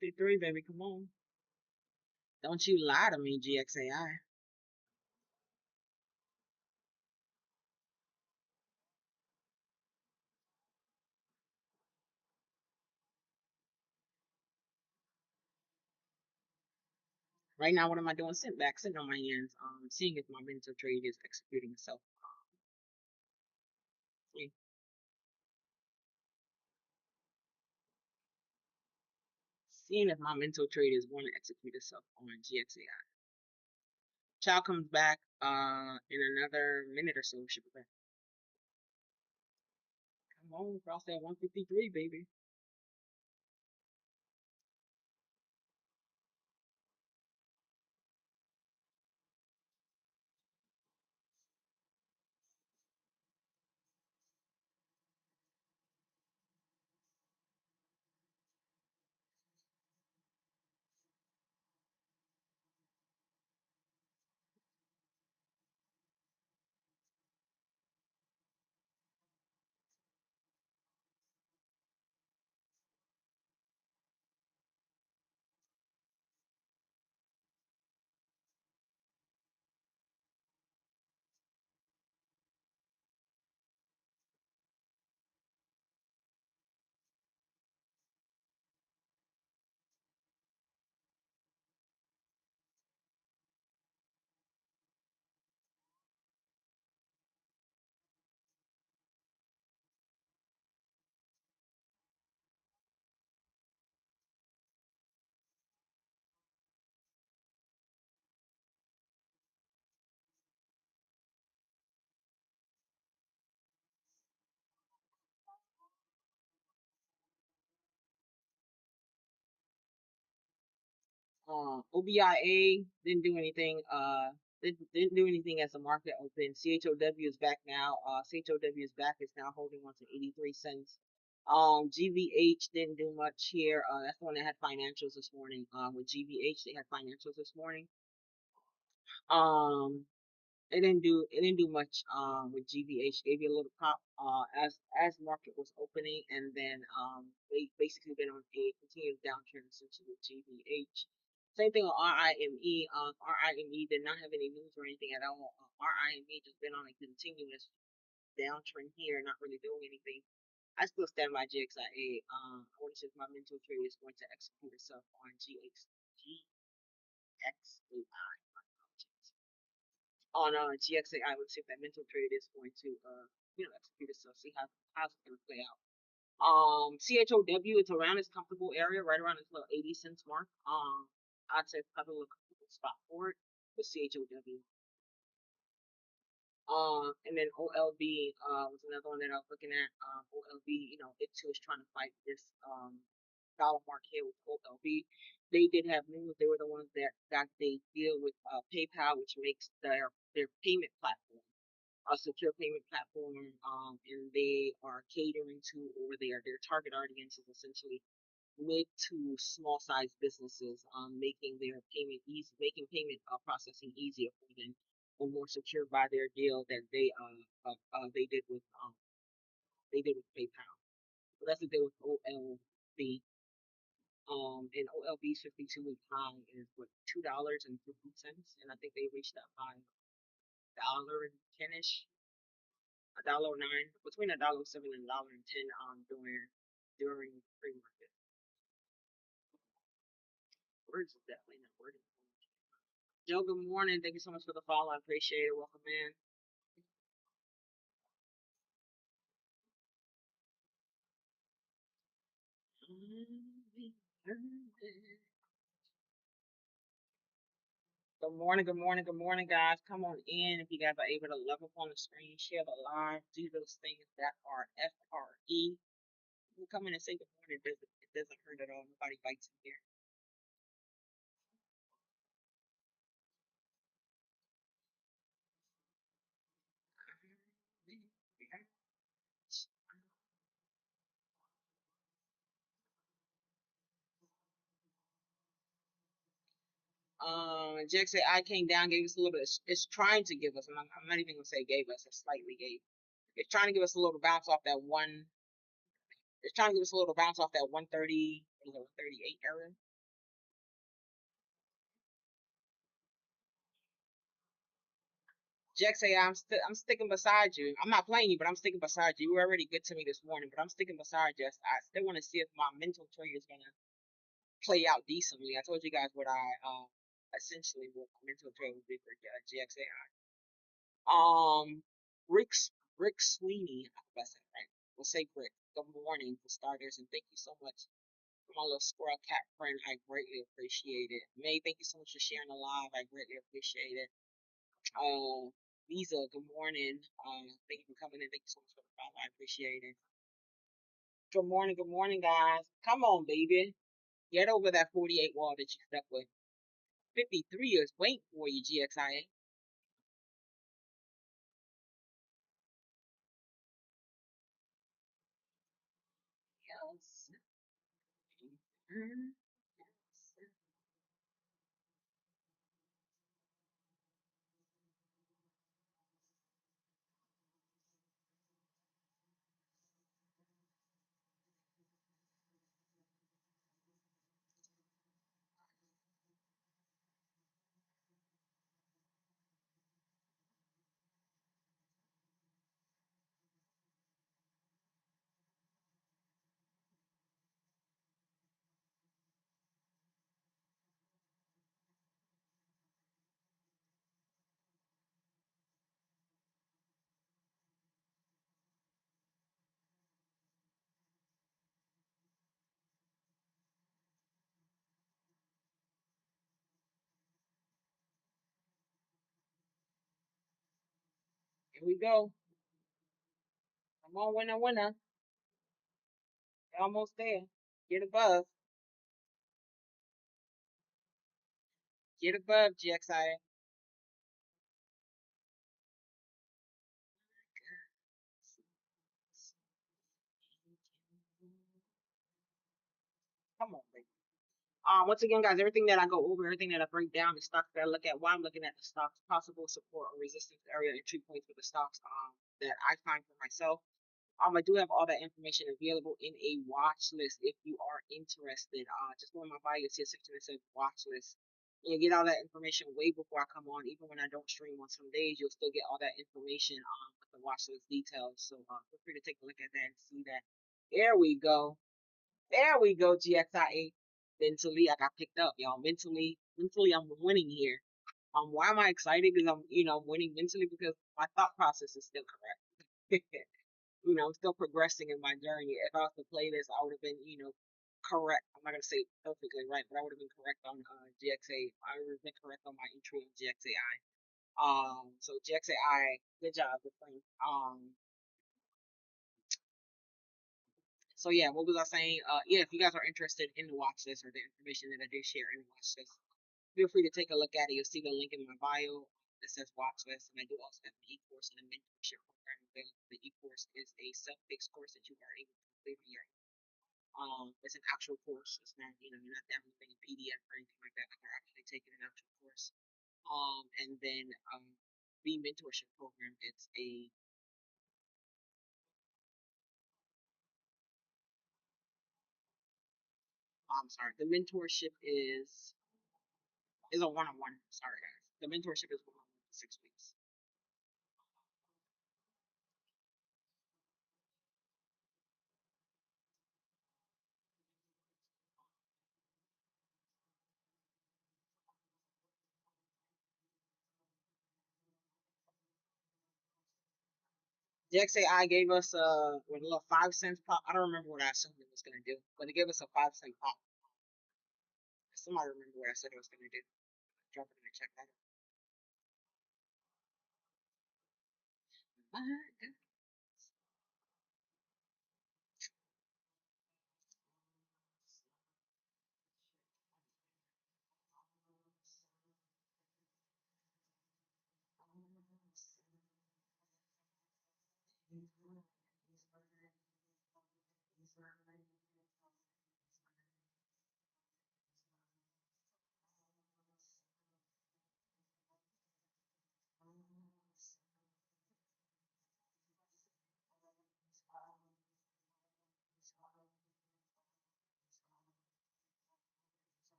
53, baby. Come on. Don't you lie to me, GXAI. Right now, what am I doing? Sitting on my hands, seeing if my mental trade is executing itself. See, seeing if my mental trade is going to execute itself on GXAI. Child comes back in another minute or so. Should be back. Come on, cross that 153, baby. OBIA didn't do anything. Didn't do anything as the market opened. CHOW is back now. CHOW is back. It's now holding on to 83 cents. GVH didn't do much here. That's the one that had financials this morning. With GVH, they had financials this morning. Um, it didn't do much with GVH. Gave you a little pop as market was opening, and then they basically been on a continued downtrend since with GVH. Same thing on RIME. RIME did not have any news or anything at all. RIME just been on a continuous downtrend here, not really doing anything. I still stand by GXIA. I want to see if my mental trade is going to execute itself on GXAI. On GXA, I would say that mental trade is going to execute itself, see how's it gonna play out. CHOW, it's around its comfortable area, right around its little 80 cents mark. I'd say it's probably a comfortable spot for it with CHOW. And then OLB was another one that I was looking at. OLB, it too is trying to fight this dollar mark here with OLB. They did have news. They were the ones that got they deal with PayPal, which makes their payment platform a secure payment platform, and they are catering to, or their target audience is essentially mid to small size businesses, making their payment easy, making payment processing easier for them, or more secure by their deal that they did with PayPal. So that's the deal with OLB. And OLB's 52-week high is what, $2.50, and I think they reached that high $1.10-ish, $1.09, between $1.07 and $1.10 during pre-market. Words is definitely not wording. Joe, good morning. Thank you so much for the follow. I appreciate it. Welcome in. Good morning, good morning, good morning, guys. Come on in if you guys are able to level up on the screen, share the live, do those things that are FRE. You come in and say good morning. It doesn't hurt at all. Nobody bites in here. Jackson I came down, gave us a little bit. It's trying to give us. I'm not even gonna say gave us. It slightly gave. It's trying to give us a little bounce off that one. It's trying to give us a little bounce off that 130, 138 area. Jackson, I'm sticking beside you. I'm not playing you, but I'm sticking beside you. You were already good to me this morning, but I'm sticking beside you. I still want to see if my mental trade is gonna play out decently. I told you guys what I essentially what my mental trade would be for GXAI. Rick Rick Sweeney, I hope I said it right. We'll say Rick. Good morning for starters, and thank you so much for my little squirrel cat friend. I greatly appreciate it. May, thank you so much for sharing the live. I greatly appreciate it. Lisa, good morning. Thank you for coming in. Thank you so much for the follow. I appreciate it. Good morning, guys. Come on, baby. Get over that 48 wall that you stuck with. 53 is waiting for you, GXIA. Yes. Here we go. Come on, winner, winner. You're almost there. Get above. Get above GXI. Come on, baby. Once again, guys, everything that I go over, everything that I break down, the stocks that I look at, while I'm looking at the stocks, possible support or resistance area, entry points for the stocks that I find for myself. I do have all that information available in a watch list if you are interested. Just go in my bio, see a section that says watch list. And you get all that information way before I come on. Even when I don't stream on some days, you'll still get all that information with the watch list details. So feel free to take a look at that and see that. There we go. There we go, GXIA. Mentally, I got picked up, y'all. Mentally, I'm winning here. Why am I excited? Because I'm winning mentally because my thought process is still correct. I'm still progressing in my journey. If I was to play this, I would have been correct. I'm not gonna say perfectly right, but I would have been correct on GXA. I would have been correct on my entry on GXAI. So GXAI, good job, good friend. So yeah, what was I saying? Yeah, if you guys are interested in the watch list or the information that I did share in the watch list, feel free to take a look at it. You'll see the link in my bio that says watch list, and I do also have an e-course and a mentorship program available. The e-course is a self-paced course that you are able to complete on your own. It's an actual course. It's not, you're not downloading a PDF or anything like that. Like you're actually taking an actual course. And then the mentorship program, I'm sorry, the mentorship is a one-on-one. Sorry, guys. The mentorship is one-on-one for 6 weeks. GXAI gave us a little 5 cents pop. I don't remember what I assumed it was gonna do, but it gave us a 5 cent pop. Somebody remember what I said it was gonna do. Drop it in the chat.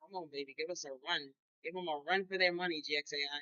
Come on, baby, give us a run. Give them a run for their money, GXAI.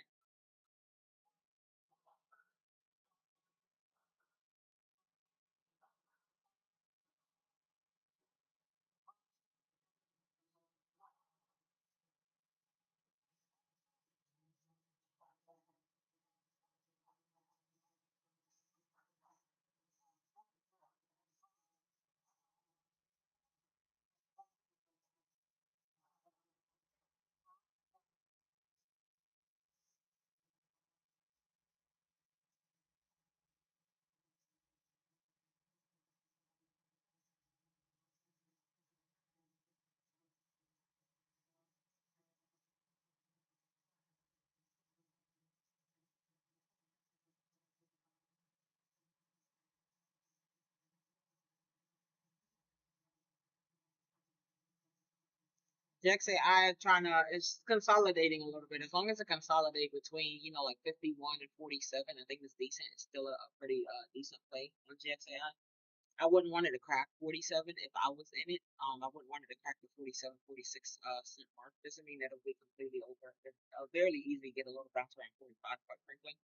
GXAI is trying to, it's consolidating a little bit. As long as it consolidates between, like 51 and 47, I think it's decent. It's still a pretty decent play on GXAI. I wouldn't want it to crack 47 if I was in it. I wouldn't want it to crack the 47, 46 cent mark. Doesn't mean that it'll be completely over. It's fairly easy to get a little bounce around 45, quite frankly.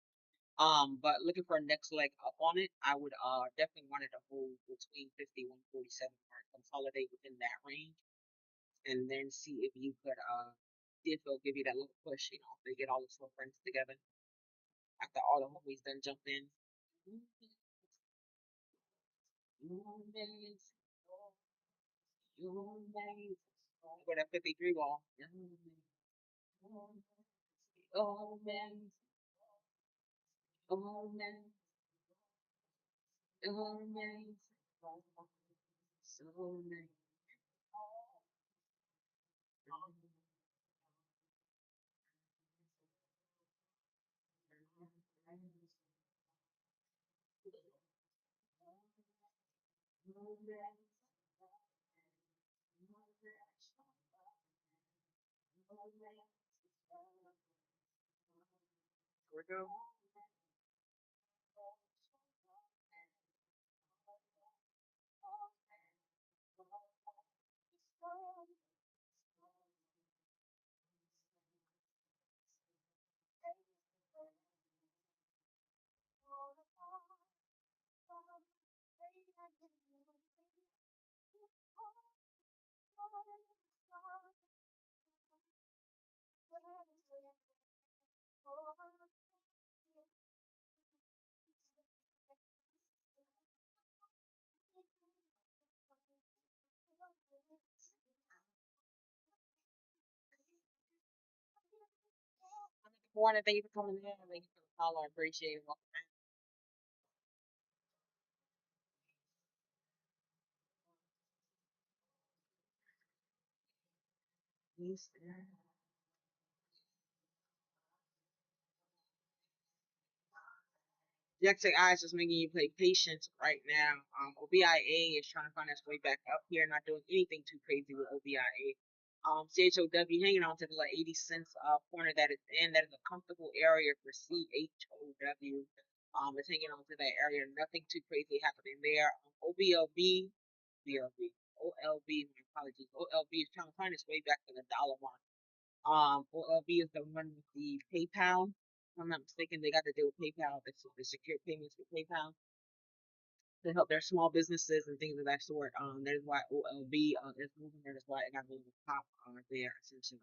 But looking for a next leg up on it, I would definitely want it to hold between 51, 47 mark, consolidate within that range, and then see if you could see if they'll give you that little push, if they get all the slow friends together after all the homies done jumped in. With a 53 ball. Oh man, oh man, oh man, so man. Here we go. Morning, thank you for coming in. Thank you for the call. I appreciate it. Welcome back. The XAI is just making you play patience right now. OBIA is trying to find its way back up here, not doing anything too crazy with OBIA. CHOW hanging on to the like 80 cents corner that it's in. That is a comfortable area for CHOW. It's hanging on to that area. Nothing too crazy happening there. OBLB, BLB, OLB, my apologies. OLB is trying to find its way back to the dollar mark. OLB is the one with the PayPal. If I'm not mistaken, they got to deal with PayPal. That's the secure payments for PayPal to help their small businesses and things of that sort. That is why OLB is moving. That is why it got a little pop there essentially.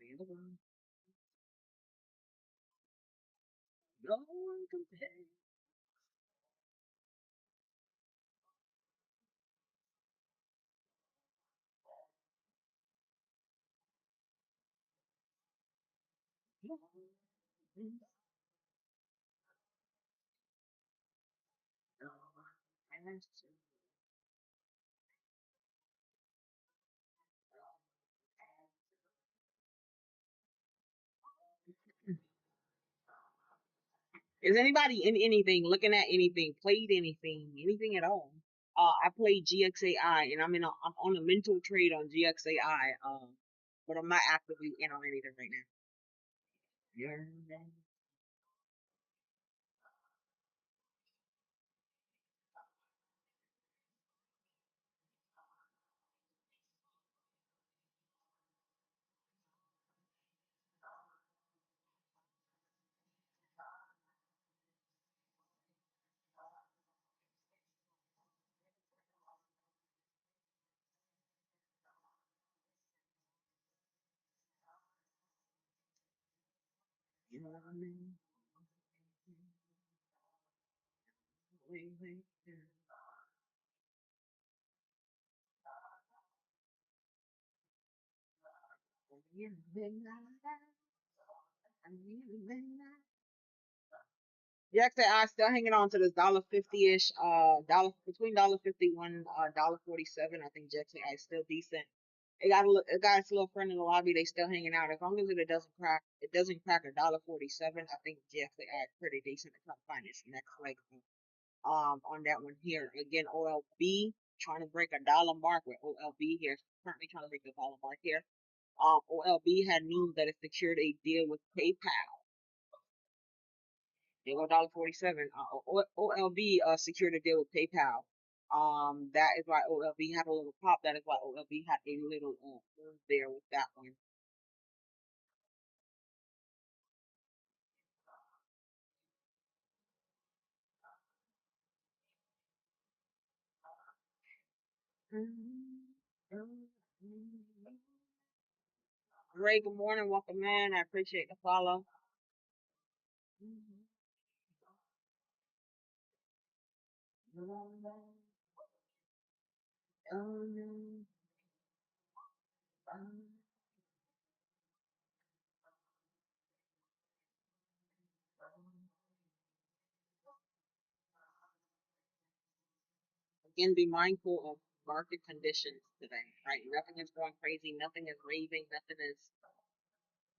No one compares. No one compares. Is anybody in anything, looking at anything, played anything at all? I played GXAI, and I'm on a mental trade on GXAI. But I'm not actively in on anything right now. Yeah. You know what I mean? Wait, wait, GXAI still hanging on to this $1.50-ish, dollar between $1.51, $1.47. I think GXAI is still decent. It got its little friend in the lobby. They still hanging out. As long as it doesn't crack $1.47. I think GXAI is pretty decent to try to find its next leg on that one here. Again, OLB trying to break a dollar mark with OLB here. Currently trying to break the dollar mark here. OLB had news that it secured a deal with PayPal. They go $1.47. OLB secured a deal with PayPal. That is why OLB had a little pop. That is why OLB had a little move there with that one. Ray, good morning. Welcome in. I appreciate the follow. Again, be mindful of market conditions today, right? Nothing is going crazy. Nothing is raving. Nothing is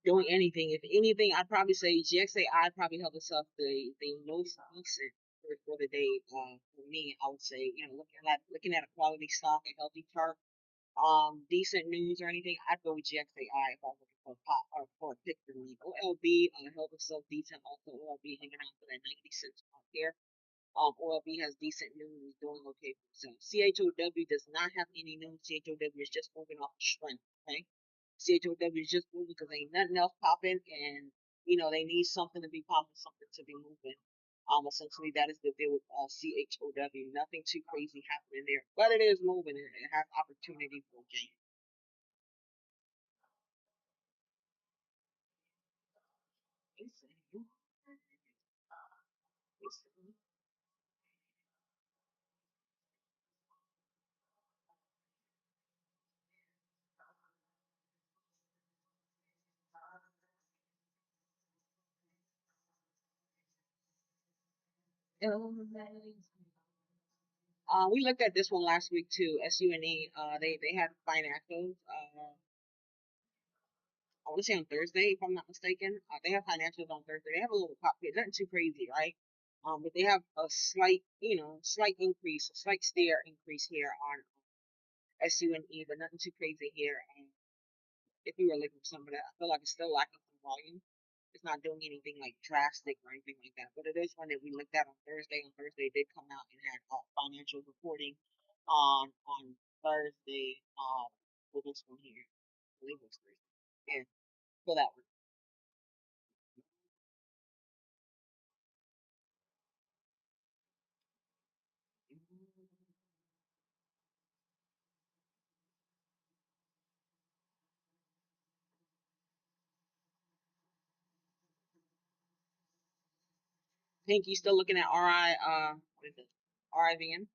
doing anything. If anything, I'd probably say GXAI probably held itself the most decent for the day. For me, I would say, looking at a quality stock, a healthy chart, decent news or anything, I'd go with GXAI if I was looking for a pop or for a pick for me. OLB held itself decent. Also, OLB hanging out for that 90 cents mark here. OLB has decent news, doing okay for itself. CHOW does not have any news. CHOW is just moving off strength. Okay, CHOW is just moving because ain't nothing else popping, and they need something to be popping, something to be moving. Essentially that is the deal with CHOW. Nothing too crazy happening there, but it is moving and it has opportunity for gain. We looked at this one last week too. SUNE. They had financials. I want to say on Thursday, if I'm not mistaken. They have financials on Thursday. They have a little pop here, nothing too crazy, right? But they have a slight, slight increase, a slight stare increase here on SUNE, but nothing too crazy here. And if you were looking for some of that, I feel like it's still lacking some volume. It's not doing anything like drastic or anything like that, but it is one that we looked at on Thursday. On Thursday, it did come out and had financial reporting on Thursday. For this one here, I believe it was Thursday. Yeah, for that one. Pink, you still looking at RI? What is it? RIVN.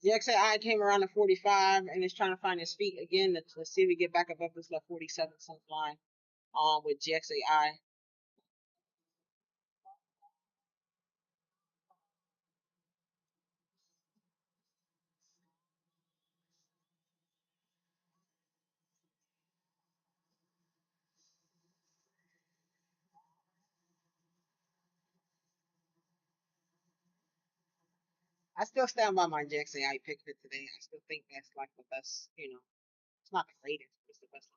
The XAI came around to 45 and is trying to find his feet again. Let's see if we get back above this left 47-cent line with GXAI. I still stand by my GXAI pick for today. I still think that's like the best, it's not the greatest, but it's the best.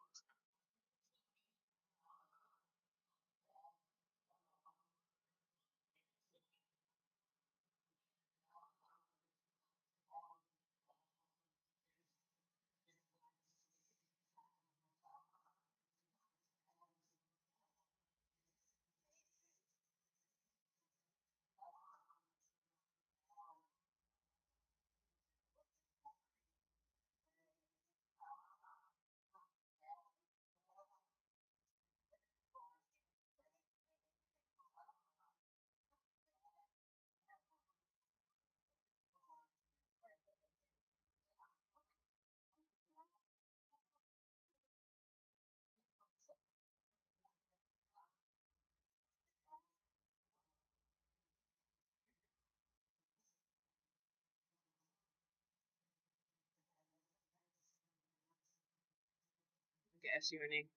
Guess your name.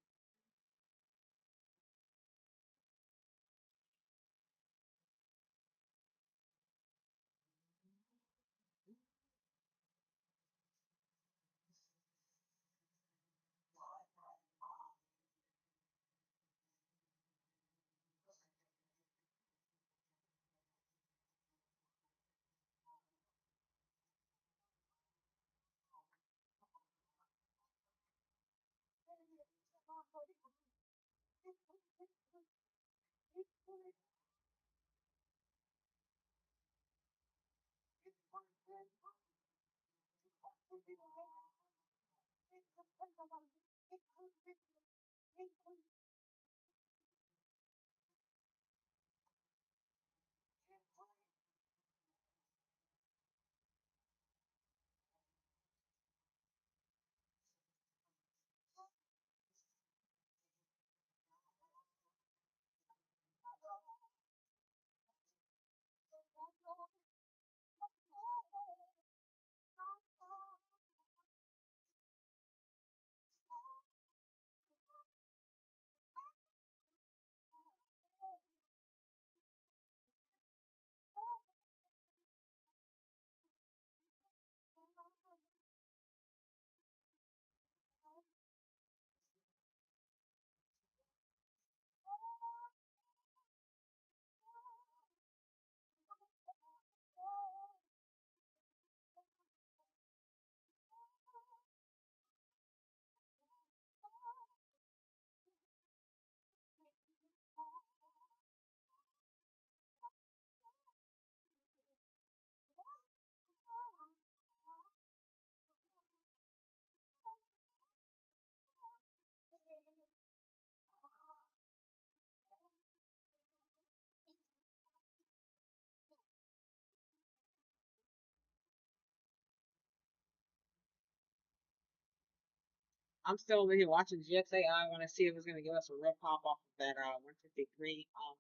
I'm still over here watching GXAI. I want to see if it's going to give us a real pop off of that 153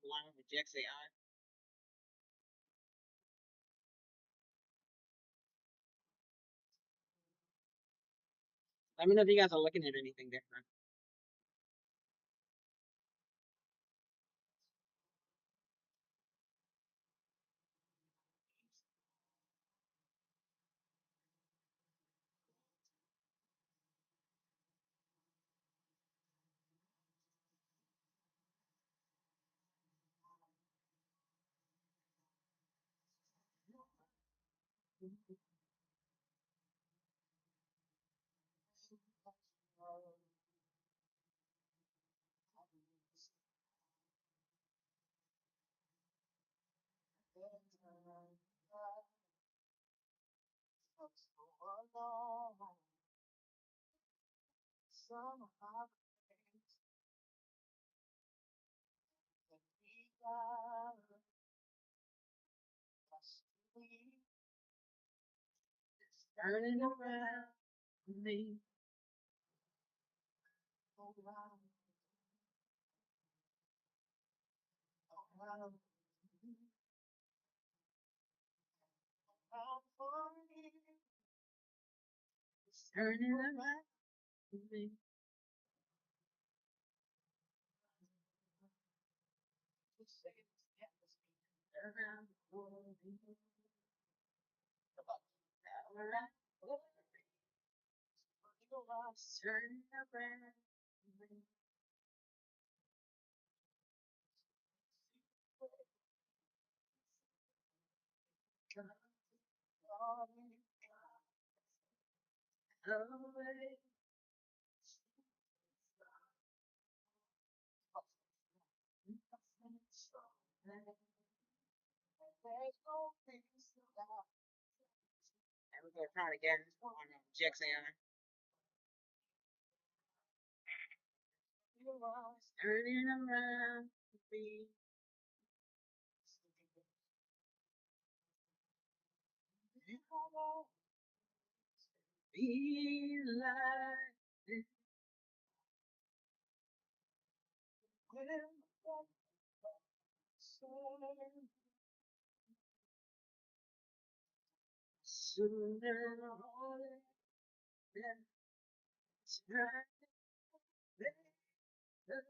line with GXAI. Let me know if you guys are looking at anything different. turning around me. It's turning around me. Around me. Around me. It's turning around me. Away. And we're gonna try it again on GXAI. Turning around me. Be like this. Sooner or later, turn better.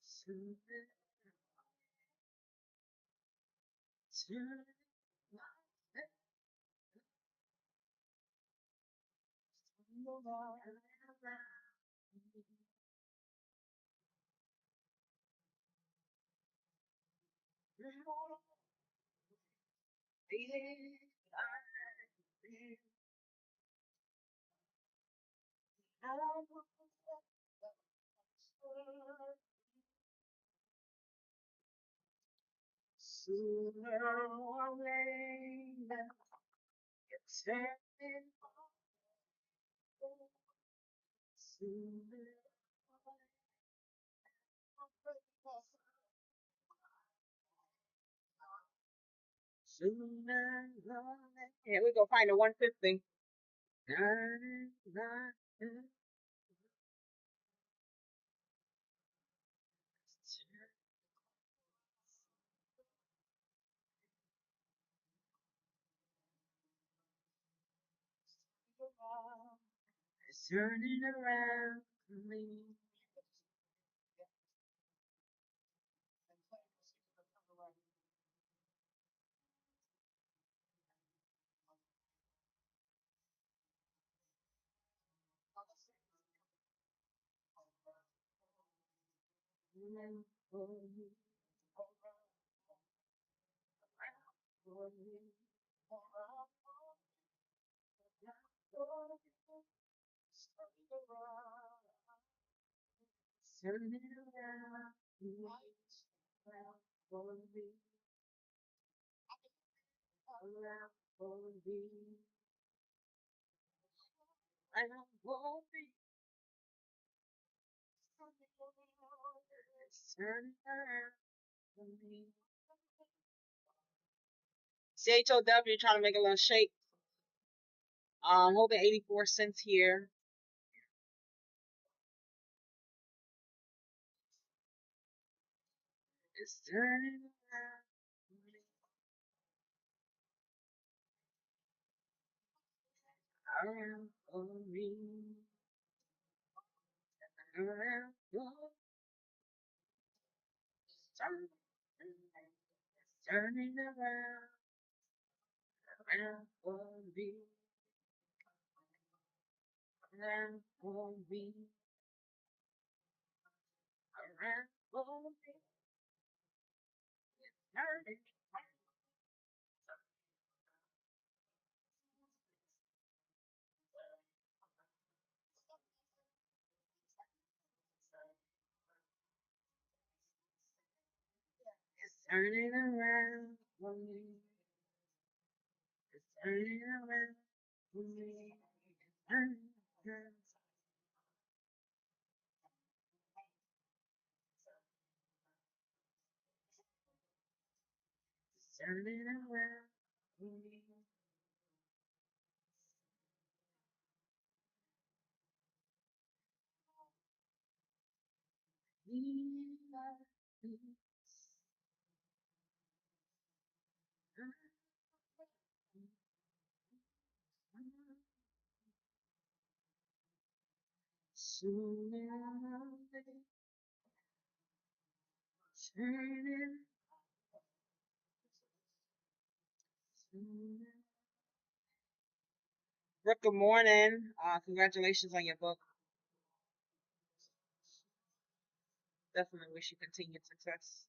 Sooner, turn sooner or later, it's turning sooner. Sooner or later. Here we go. Find the 150. It's turning around me. Turning around me. Around for me. Around for me. Around for me. It's turning around for me. CHOW trying to make a little shake. Holding 84 cents here. It's turning around for me. Around for me. Turning around for me. Around for me. Around for me. Turning. It's turning around for me. It's turning around for me. Turning around. It's turning around for me. Rick, good morning. Congratulations on your book. Definitely wish you continued success.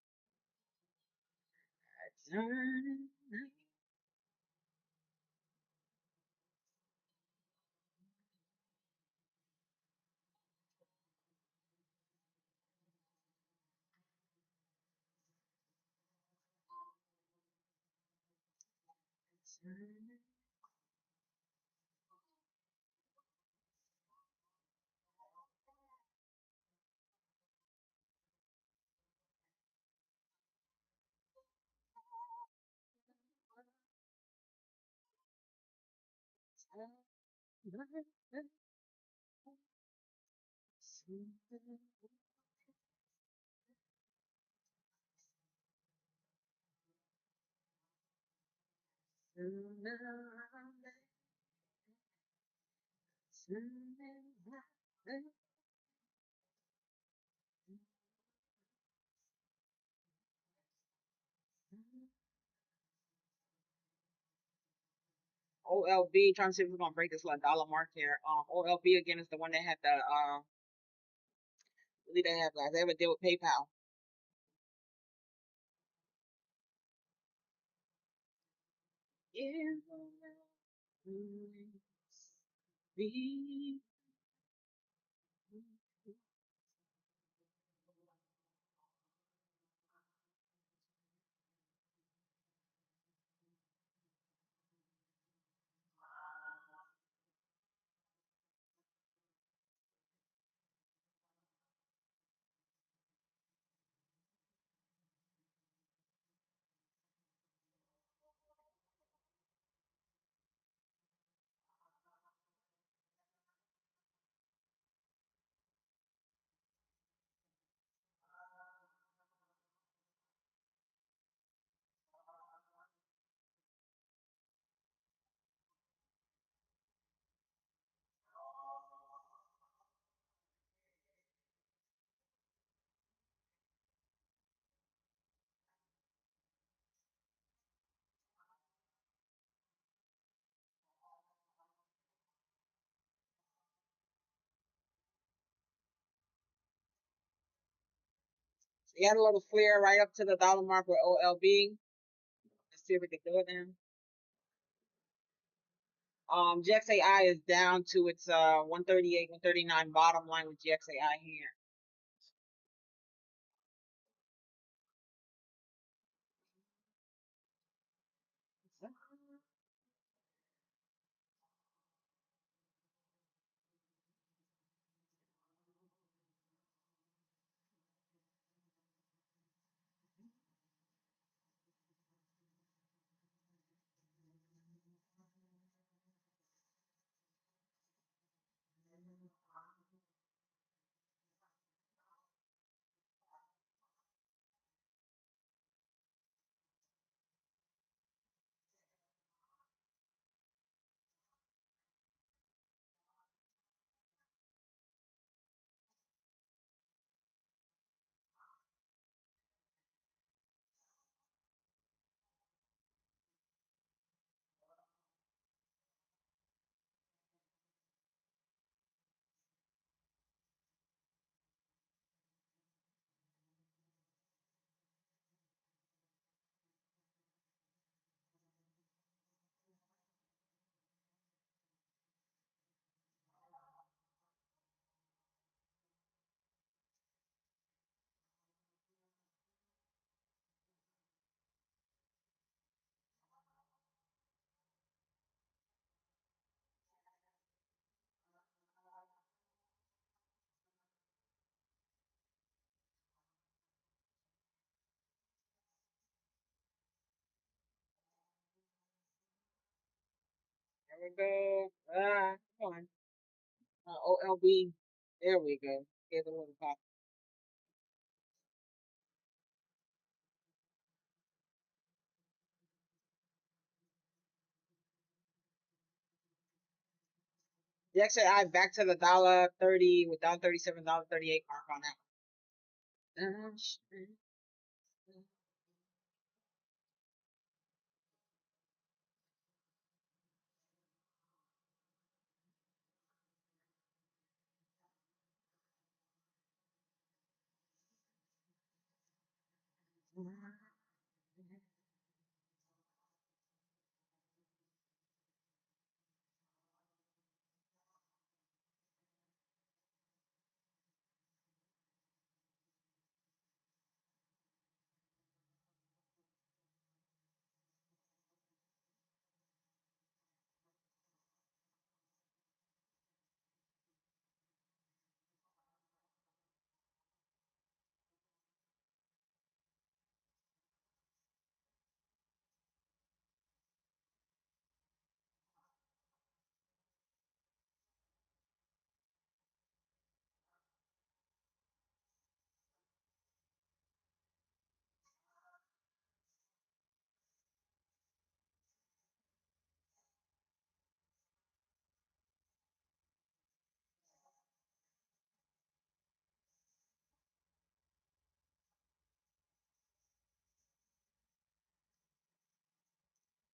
OLB, trying to see if we're gonna break this like dollar mark here. OLB again is the one that had the really they have guys. They have a deal with PayPal. So you had a little flare right up to the dollar mark with OLB. Let's see if we can do it then. GXAI is down to its 138, 139 bottom line with GXAI here. There we go. Come on. OLB. There we go. Give it a little pop. DXAI back to the $1.30 with $1.37, $1.38 mark on that.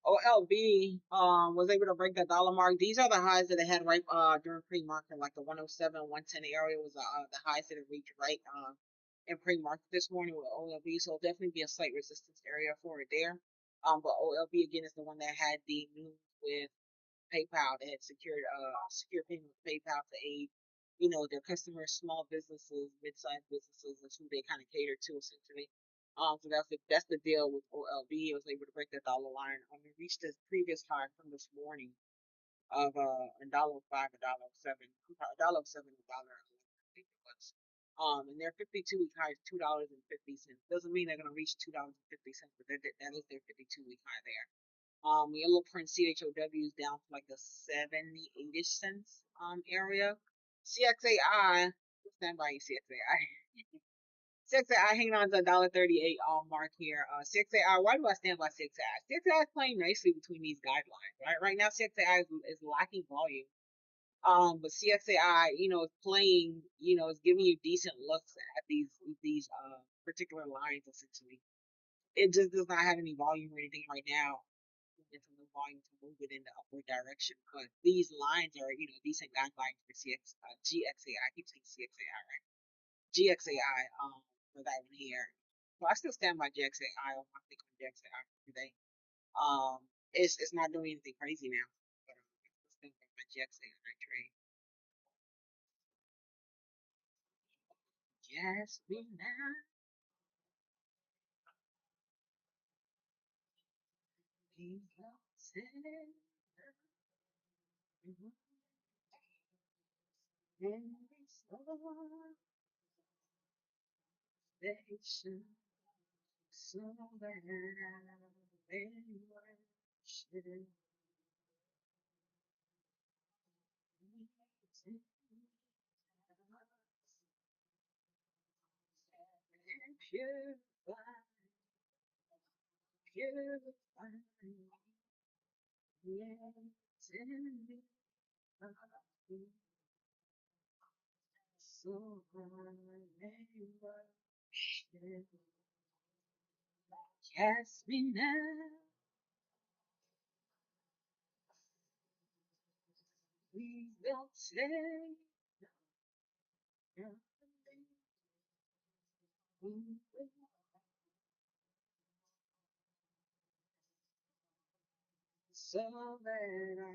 OLB was able to break the dollar mark. These are the highs that it had right during pre-market, like the 107, 110 area was the highs that it reached right in pre-market this morning with OLB. So it'll definitely be a slight resistance area for it there. But OLB again is the one that had the news with PayPal. They had secured secure payment with PayPal to aid, their customers, small businesses, mid-sized businesses, that's who they kind of cater to essentially. So that's the deal with OLB. It was able to break that dollar line. It reached its previous high from this morning of $1.05, $1.07, $1.07, I think it was. And their 52-week high is $2.50. Doesn't mean they're gonna reach $2.50, but that is their 52-week high there. Yellow print CHOW is down to like the 78-ish cents area. CXAI, stand by CXAI. CXAI hanging on to $1.38 mark here. CXAI, why do I stand by CXAI? CXAI is playing nicely between these guidelines, right? Right now, CXAI is lacking volume. But CXAI, is playing, is giving you decent looks at these particular lines essentially. It just does not have any volume or anything right now. It's a little volume to move it in the upward direction. But these lines are, decent guidelines for GXAI. I keep saying CXAI, right? GXAI, for that one here. So I still stand by GXAI. I think on GXAI today. It's not doing anything crazy now, but I still stand by my GXAI trade. Yes, me now. Be upset. Every station, so that they worship me. Purify, purify, yes, in me. So I worship. Cast me now, please don't take me so that I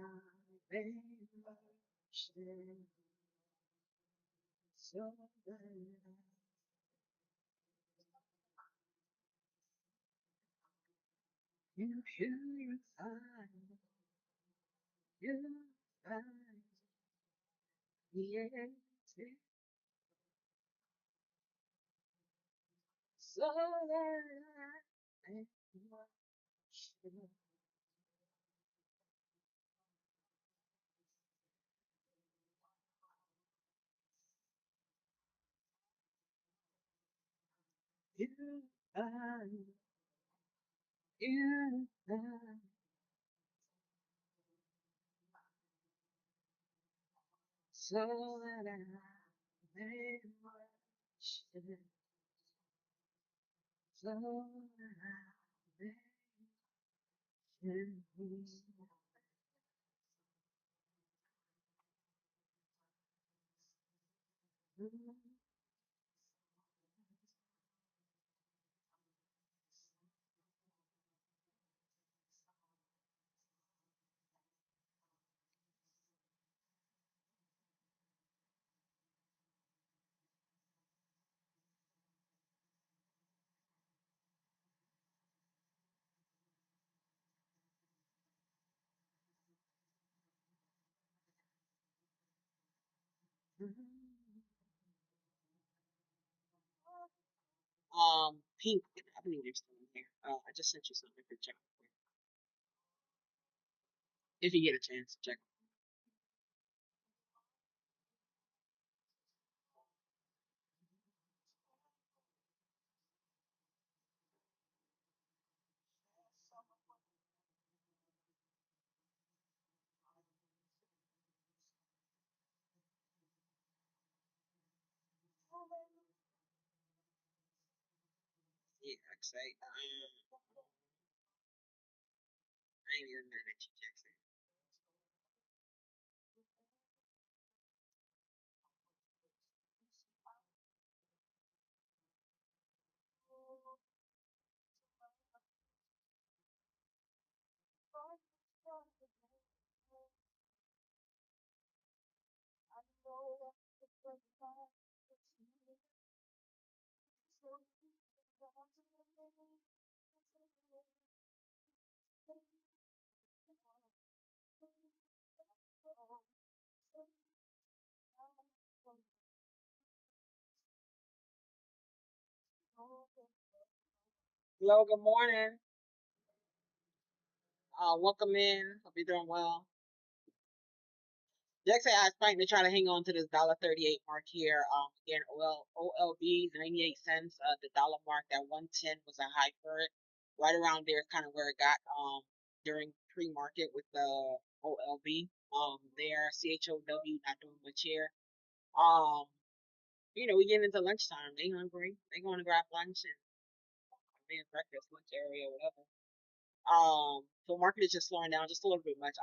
may worship, so that you purify, purify, yes, so that I may worship. Purify, purify, so that I may worship, so that I may worship Him. Pink, I believe they're still in here. I just sent you something for check if you get a chance to check. Yeah, like I say, I ain't even mad at you, Jackson. Hello, good morning. Welcome in. Hope you're doing well. Jackson I is fighting to try to hang on to this $1.38 mark here. Again, OLB 98 cents. The dollar mark, that 110 was a high for it. Right around there is kind of where it got during pre-market with the OLB. There CHOW not doing much here. Um, we getting into lunchtime. They hungry. They going to grab lunch and maybe breakfast, lunch area, whatever. So market is just slowing down just a little bit much.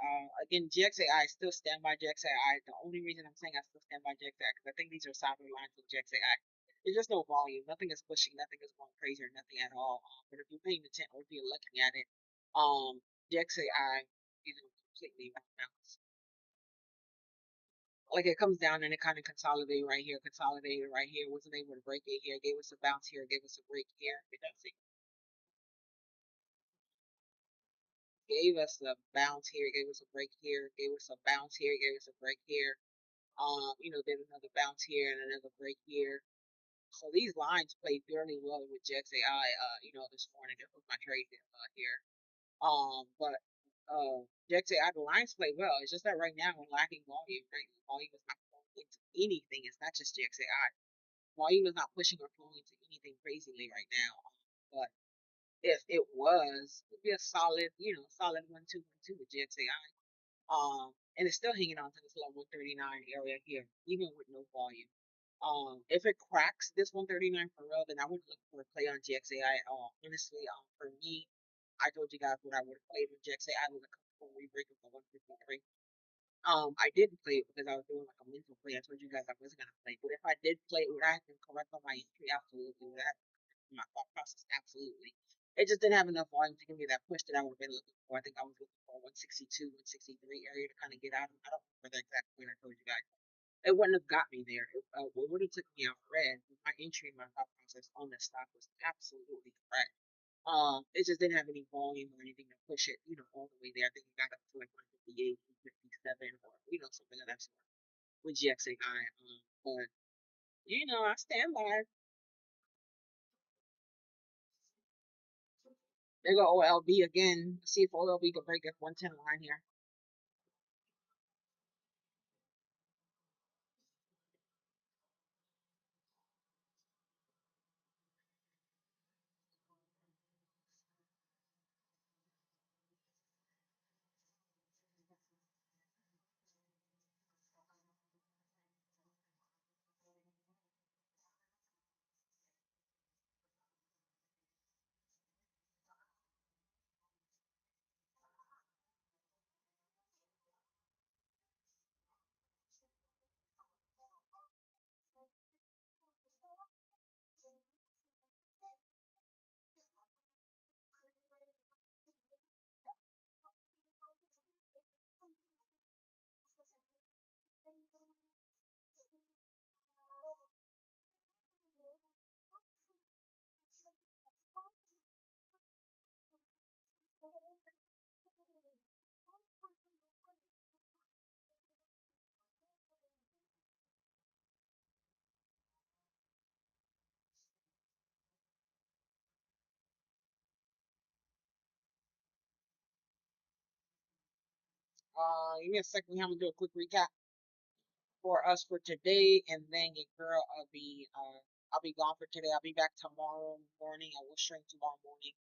Again, GXAI still stand by GXAI. The only reason I'm saying I still stand by GXAI because I think these are solid lines with GXAI. There's just no volume. Nothing is pushing. Nothing is going crazy or nothing at all. But if you're paying attention or if you're looking at it, GXAI is completely balanced. Like it comes down and it kind of consolidated right here, wasn't able to break it here, gave us a bounce here, gave us a break here. It does see. Gave us a bounce here, gave us a break here, gave us a bounce here, gave us a break here. Did another bounce here and another break here. So these lines played fairly well with JXAI, this morning. That was my trade here. But JXAI, the lines play well. It's just that right now we're lacking volume. Right? Volume is not flowing into anything. It's not just JXAI. Volume is not pushing or flowing into anything crazily right now. But if it was, it'd be a solid, solid 1-2-1-2 with GXAI. And it's still hanging on to this level 139 area here, even with no volume. If it cracks this 139 for real, then I wouldn't look for a play on GXAI at all. Honestly, for me, I told you guys what I would have played with GXAI with a couple rebreak of the 153. I didn't play it because I was doing like a mental play. I told you guys I wasn't gonna play, but if I did play it, would I have been correct on my entry? Absolutely. Would I have my thought process? Absolutely. It just didn't have enough volume to give me that push that I would have been looking for. I think I was looking for 162, 163 area to kind of get out of. I don't remember the exact point I told you guys. It wouldn't have got me there. What would have took me out red, my entry and my thought process on this stock was absolutely correct. It just didn't have any volume or anything to push it, all the way there. I think it got up to like 158, 157, or something of that sort with GXAI. But I stand by it. There go OLB again. See if OLB can break this 110 line here. Give me a second. I'm gonna do a quick recap for us for today, and then your girl, I'll be gone for today. I'll be back tomorrow morning. I will stream tomorrow morning.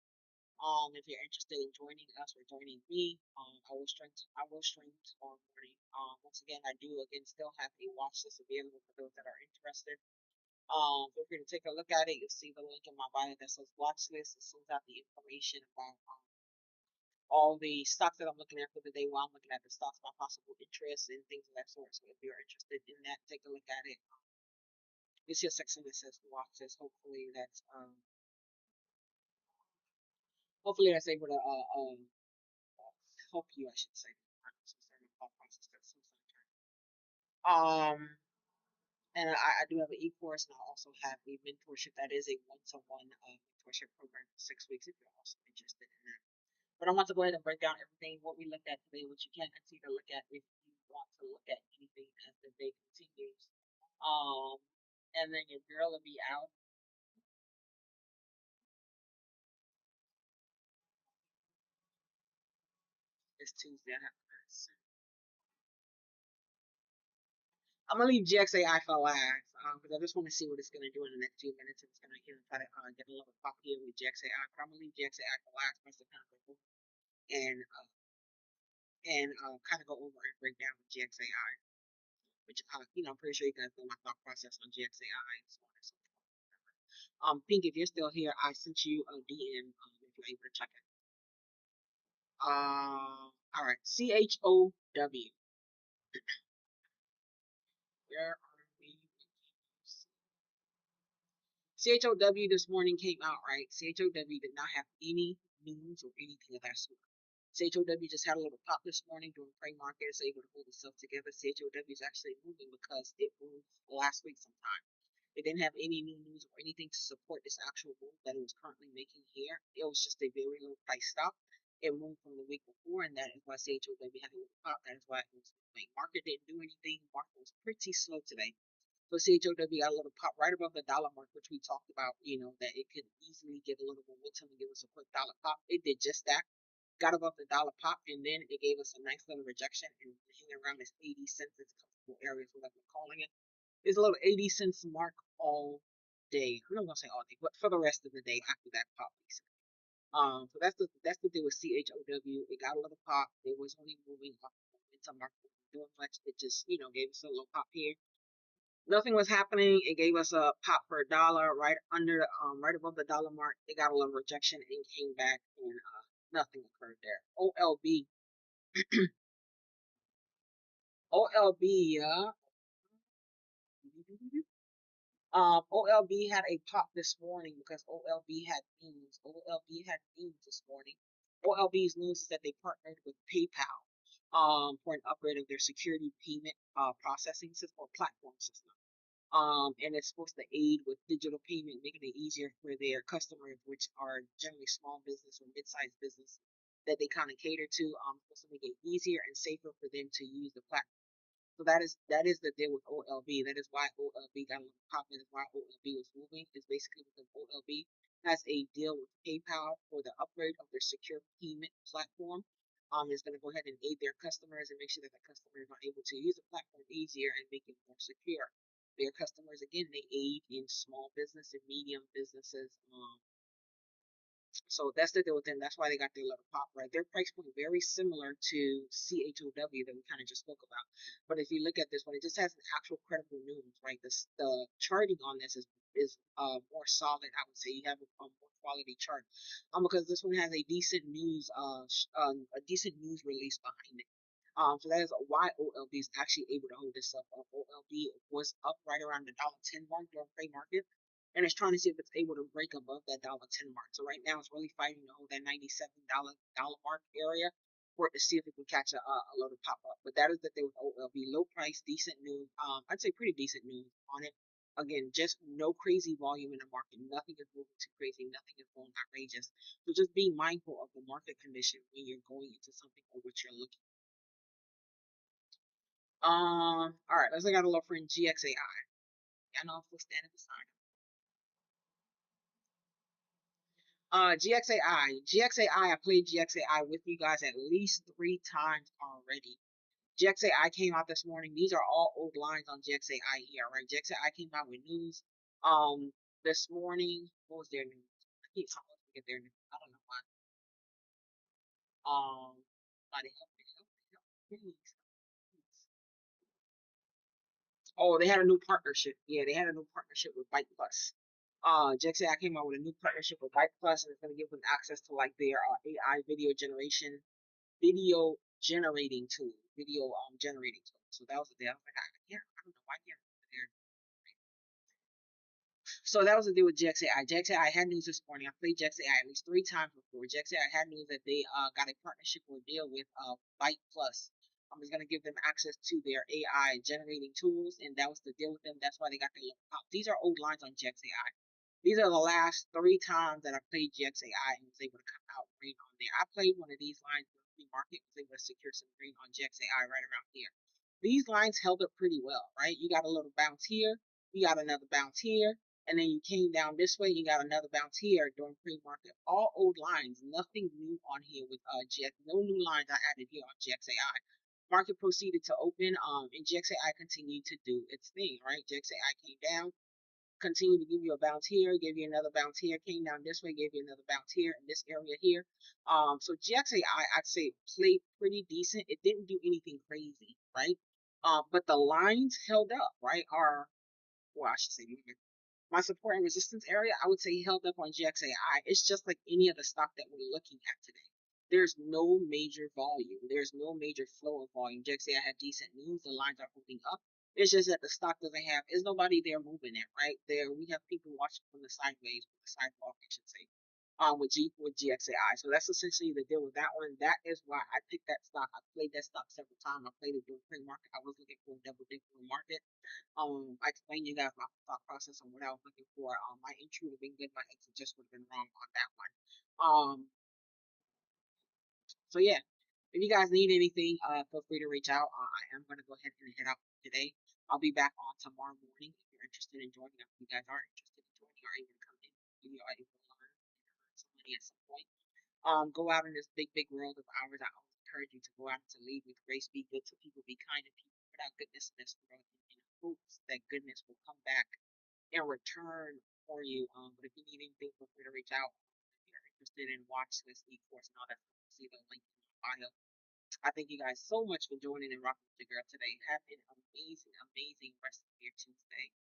If you're interested in joining us or joining me, I will stream tomorrow morning. Once again, I do again still have a watch list available for those that are interested. Feel free to take a look at it. You'll see the link in my bio that says watch list. It sends out the information about all the stocks that I'm looking at for the day while I'm looking at the stocks, my possible interests and things of that sort. So if you're interested in that, take a look at it. You see a section that says watch list. Hopefully that's able to help you, I should say. Um, and I do have an e-course, and I also have a mentorship that is a one-to-one mentorship program for 6 weeks if you're also interested in that. But I want to go ahead and break down everything what we looked at today, what you can continue to look at if you want to look at anything as the day continues. Um, and then your girl will be out. It's Tuesday. I'm gonna leave GXAI for last because I just want to see what it's gonna do in the next few minutes. It's gonna try to get a little pop here with GXAI, but I'm gonna leave GXAI for last for us to kind of go and kind of go over and break down with GXAI, which I'm pretty sure you guys know my thought process on GXAI and so on and so forth. Pink, if you're still here, I sent you a DM if you're able to check it. All right, CHOW. Where are we? CHOW this morning came out, right? CHOW did not have any news or anything of that sort. CHOW just had a little pop this morning during pre-market. It's able to hold itself together. CHOW is actually moving because it moved last week sometime. It didn't have any new news or anything to support this actual move that it was currently making here. It was just a very low price stock. It moved from the week before, and that is why CHOW had a little pop. That is why it was moving. Market didn't do anything. Market was pretty slow today. So CHOW got a little pop right above the dollar mark, which we talked about, that it could easily get a little momentum and give us a quick dollar pop. It did just that. Got above the dollar pop, and then it gave us a nice little rejection and hanging around this 80 cents. It's comfortable areas, what I've been calling it. It's a little 80 cents mark all day. I'm not gonna say all day, but for the rest of the day after that pop, basically. So that's the deal with CHOW. It got a little pop. It was only moving up momentum market, doing much. It just gave us a little pop here. Nothing was happening. It gave us a pop for a dollar right under right above the dollar mark. It got a little rejection and came back, and nothing occurred there. OLB, OLB, OLB had a pop this morning because OLB had news. OLB had news this morning. OLB's news is that they partnered with PayPal for an upgrade of their security payment processing system or platform system. And it's supposed to aid with digital payment, making it easier for their customers, which are generally small business or mid-sized business that they kind of cater to. Supposed to make it easier and safer for them to use the platform. So that is the deal with OLB. That is why OLB got a little pop. That is why OLB was moving. Is basically because OLB has a deal with PayPal for the upgrade of their secure payment platform. Is going to go ahead and aid their customers and make sure that the customers are able to use the platform easier and make it more secure. Their customers, again, they aid in small business and medium businesses. So that's the deal with them. That's why they got their little pop, right? Their price point very similar to CHOW that we kind of just spoke about. But if you look at this one, it just has an actual credible news, right? The charting on this is more solid. I would say you have a more quality chart, because this one has a decent news release behind it. So that is why OLB is actually able to hold this up. OLB was up right around the $1.10 mark during pre-market, and it's trying to see if it's able to break above that $1.10 mark. So right now it's really fighting to hold that $97 mark area for it to see if it can catch a little pop up. But that is the thing with OLB, low price, decent news. I'd say pretty decent news on it. Again, just no crazy volume in the market. Nothing is moving too crazy. Nothing is going outrageous. So just be mindful of the market condition when you're going into something or what you're looking. All right, let's look at a look for GXAI. I know if we're standing beside GXAI. I played GXAI with you guys at least 3 times already. GXAI came out this morning. These are all old lines on GXAI here, right? GXAI came out with news this morning. What was their news? I keep always forget their news. I don't know why. Somebody help me. Oh, they had a new partnership. Yeah, they had a new partnership with Bike Plus. GXAI came out with a new partnership with Bike Plus, and it's going to give them access to like their AI video generating tool, video generating tool. So that was the day. I was like, I don't know why I can't remember there. So that was the deal with GXAI. GXAI had news this morning. I played GXAI at least 3 times before. GXAI had news that they got a partnership or deal with Byte Plus. It's going to give them access to their AI generating tools, and that was the deal with them. That's why they got their these are old lines on GXAI. These are the last 3 times that I played GXAI and was able to come out green on there. I played one of these lines in the free market, was able to secure some green on GXAI right around here. These lines held up pretty well, right? You got a little bounce here, you got another bounce here, and then you came down this way, you got another bounce here during pre-market. All old lines, nothing new on here with GX, no new lines I added here on GXAI. Market proceeded to open, and GXAI continued to do its thing, right? GXAI came down, continued to give you a bounce here, gave you another bounce here, came down this way, gave you another bounce here in this area here. So GXAI, I'd say played pretty decent. It didn't do anything crazy, right? But the lines held up, right? Well, I should say my support and resistance area, I would say held up on GXAI. It's just like any other stock that we're looking at today. There's no major volume. There's no major flow of volume. GXAI had decent news. The lines are holding up. It's just that the stock doesn't have, there's nobody there moving it, right? There, we have people watching from the sideways, from the sidewalk, I should say, with GXAI. So that's essentially the deal with that one. That is why I picked that stock. I played that stock several times. I played it during pre-market. I was looking for a double dip for the market. I explained to you guys my thought process on what I was looking for. My entry would have been good, my exit just would have been wrong on that one. So yeah, if you guys need anything, feel free to reach out. I am going to go ahead and head out today. I'll be back on tomorrow morning if you're interested in joining. If you guys are interested in joining, or able to come in, you are able to learn and earn some money at some point. Go out in this big world of ours. I always encourage you to go out to lead with grace, be good to people, be kind to people, put out goodness in this world, in hopes that goodness will come back in return for you. But if you need anything, feel free to reach out. If you're interested in watch this e-course and all that, see the link in my bio. I thank you guys so much for joining and rocking with your girl today. Have an amazing rest of your Tuesday.